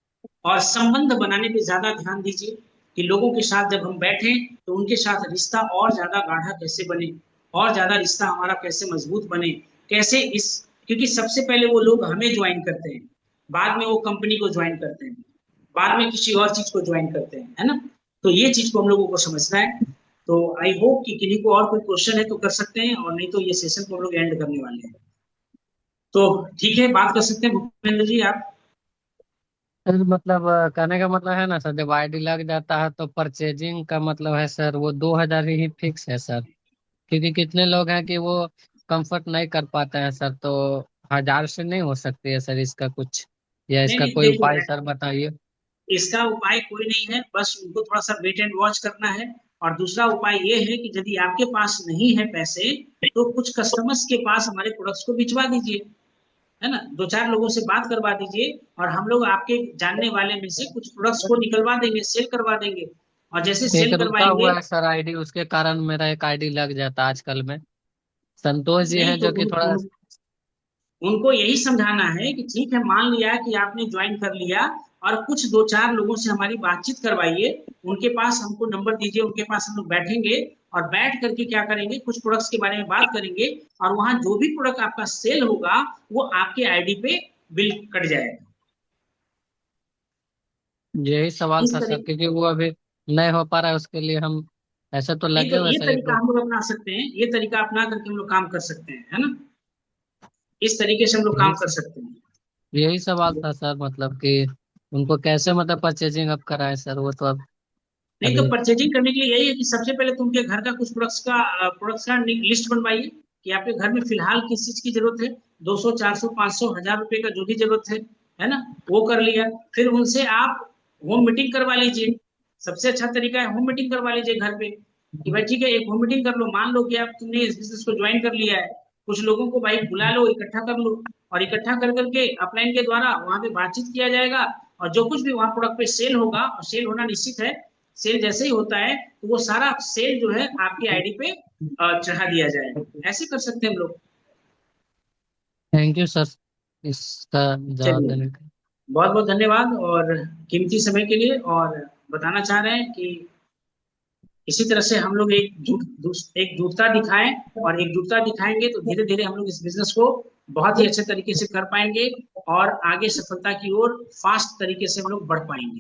और संबंध बनाने पे ज्यादा ध्यान दीजिए कि लोगों के साथ जब हम बैठे तो उनके साथ रिश्ता और ज्यादा गाढ़ा कैसे बने, और ज्यादा रिश्ता हमारा कैसे मजबूत बने, कैसे इस, क्योंकि सबसे पहले वो लोग हमें ज्वाइन करते हैं, बाद में वो कंपनी को ज्वाइन करते हैं, बाद में किसी और चीज को ज्वाइन करते हैं, है ना। तो ये चीज को हम लोगों को समझना है। तो आई होप कि किन्हीं को और कोई क्वेश्चन है तो कर सकते हैं, और नहीं तो ये सेशन को हम लोग एंड करने वाले हैं। तो ठीक है, बात कर सकते हैं भूपेंद्र जी आप। सर मतलब कहने का मतलब है ना सर, जब आईडी लग जाता है तो परचेजिंग का मतलब है सर वो 2,000 ही फिक्स है सर। क्योंकि कितने लोग हैं कि वो कंफर्ट नहीं कर पाते हैं सर, तो 1,000 से नहीं हो सकती है सर इसका कुछ, या नहीं इसका नहीं कोई देखो, उपाय सर बताइए। इसका उपाय कोई नहीं है, बस उनको थोड़ा सा वेट एंड वॉच करना है। और दूसरा उपाय ये है कि यदि आपके पास नहीं है पैसे तो कुछ कस्टमर्स के पास हमारे प्रोडक्ट्स को भिजवा दीजिए, है ना, 2-4 लोगों से बात करवा दीजिए और हम लोग आपके जानने वाले में से कुछ प्रोडक्ट्स को निकलवा देंगे, सेल करवा देंगे। और जैसे एक सेल रुका करवाएंगे, हुआ है सर आईडी, उसके कारण मेरा एक आईडी लग जाता है आजकल में। संतोष जी नहीं हैं तो जो कि थोड़ा। उनको यही समझाना है कि ठीक है, मान लिया कि आपने ज्वाइन कर लिया और कुछ 2-4 लोगों से हमारी बातचीत करवाइए, उनके पास हमको नंबर दीजिए, उनके पास हम लोग बैठेंगे और बैठ करके क्या करेंगे, कुछ प्रोडक्ट्स के बारे में बात करेंगे और वहां जो भी प्रोडक्ट आपका सेल होगा वो आपके आईडी पे बिल कट जाएगा। यही सवाल इस था सर, तरीके, क्योंकि वो अभी नहीं हो पा रहा है, उसके लिए हम ऐसे तो नहीं लगे तो हुए हैं ये सर एक तरीका दो। हम लोग अपना सकते हैं, ये तरीका अपना करके हम लोग काम कर सकते हैं, है ना। इस तरीके से हम लोग यही काम कर सकते हैं। यही सवाल था सर, मतलब कि उनको कैसे मतलब परचेजिंग अब कराएं सर, वो तो अब नहीं तो अभी परचेजिंग करने के लिए यही है कि सबसे पहले तुम के घर का कुछ प्रोडक्ट्स का लिस्ट बनवाइए कि आपके घर में फिलहाल किस चीज की जरूरत है। 200 400 500 1000 रुपए का जो भी जरूरत है ना, वो कर लिया। फिर उनसे आप होम मीटिंग करवा लीजिए। सबसे अच्छा तरीका है होम मीटिंग करवा लीजिए घर पे, कि भाई ठीक है एक होम मीटिंग कर लो। मान लो कि आप तुमने इस बिजनेस को ज्वाइन कर लिया है, कुछ लोगों को भाई बुला लो, इकट्ठा कर लो, और इकट्ठा कर करके अपलाइन के द्वारा वहां पे बातचीत किया जाएगा। और जो कुछ भी वहां प्रोडक्ट पे सेल होगा, और सेल होना निश्चित है, सेल जैसे ही होता है तो वो सारा सेल जो है आपकी आईडी पे चढ़ा दिया जाएगा। ऐसे कर सकते हैं हम लोग। थैंक यू सर इसका जवाब चलिए, देने का। बहुत बहुत धन्यवाद और कीमती समय के लिए। और बताना चाह रहे हैं कि इसी तरह से हम लोग एकजुटता दिखाएं, और एकजुटता दिखाएंगे तो धीरे धीरे हम लोग इस बिजनेस को बहुत ही अच्छे तरीके से कर पाएंगे, और आगे सफलता की ओर फास्ट तरीके से हम लोग बढ़ पाएंगे।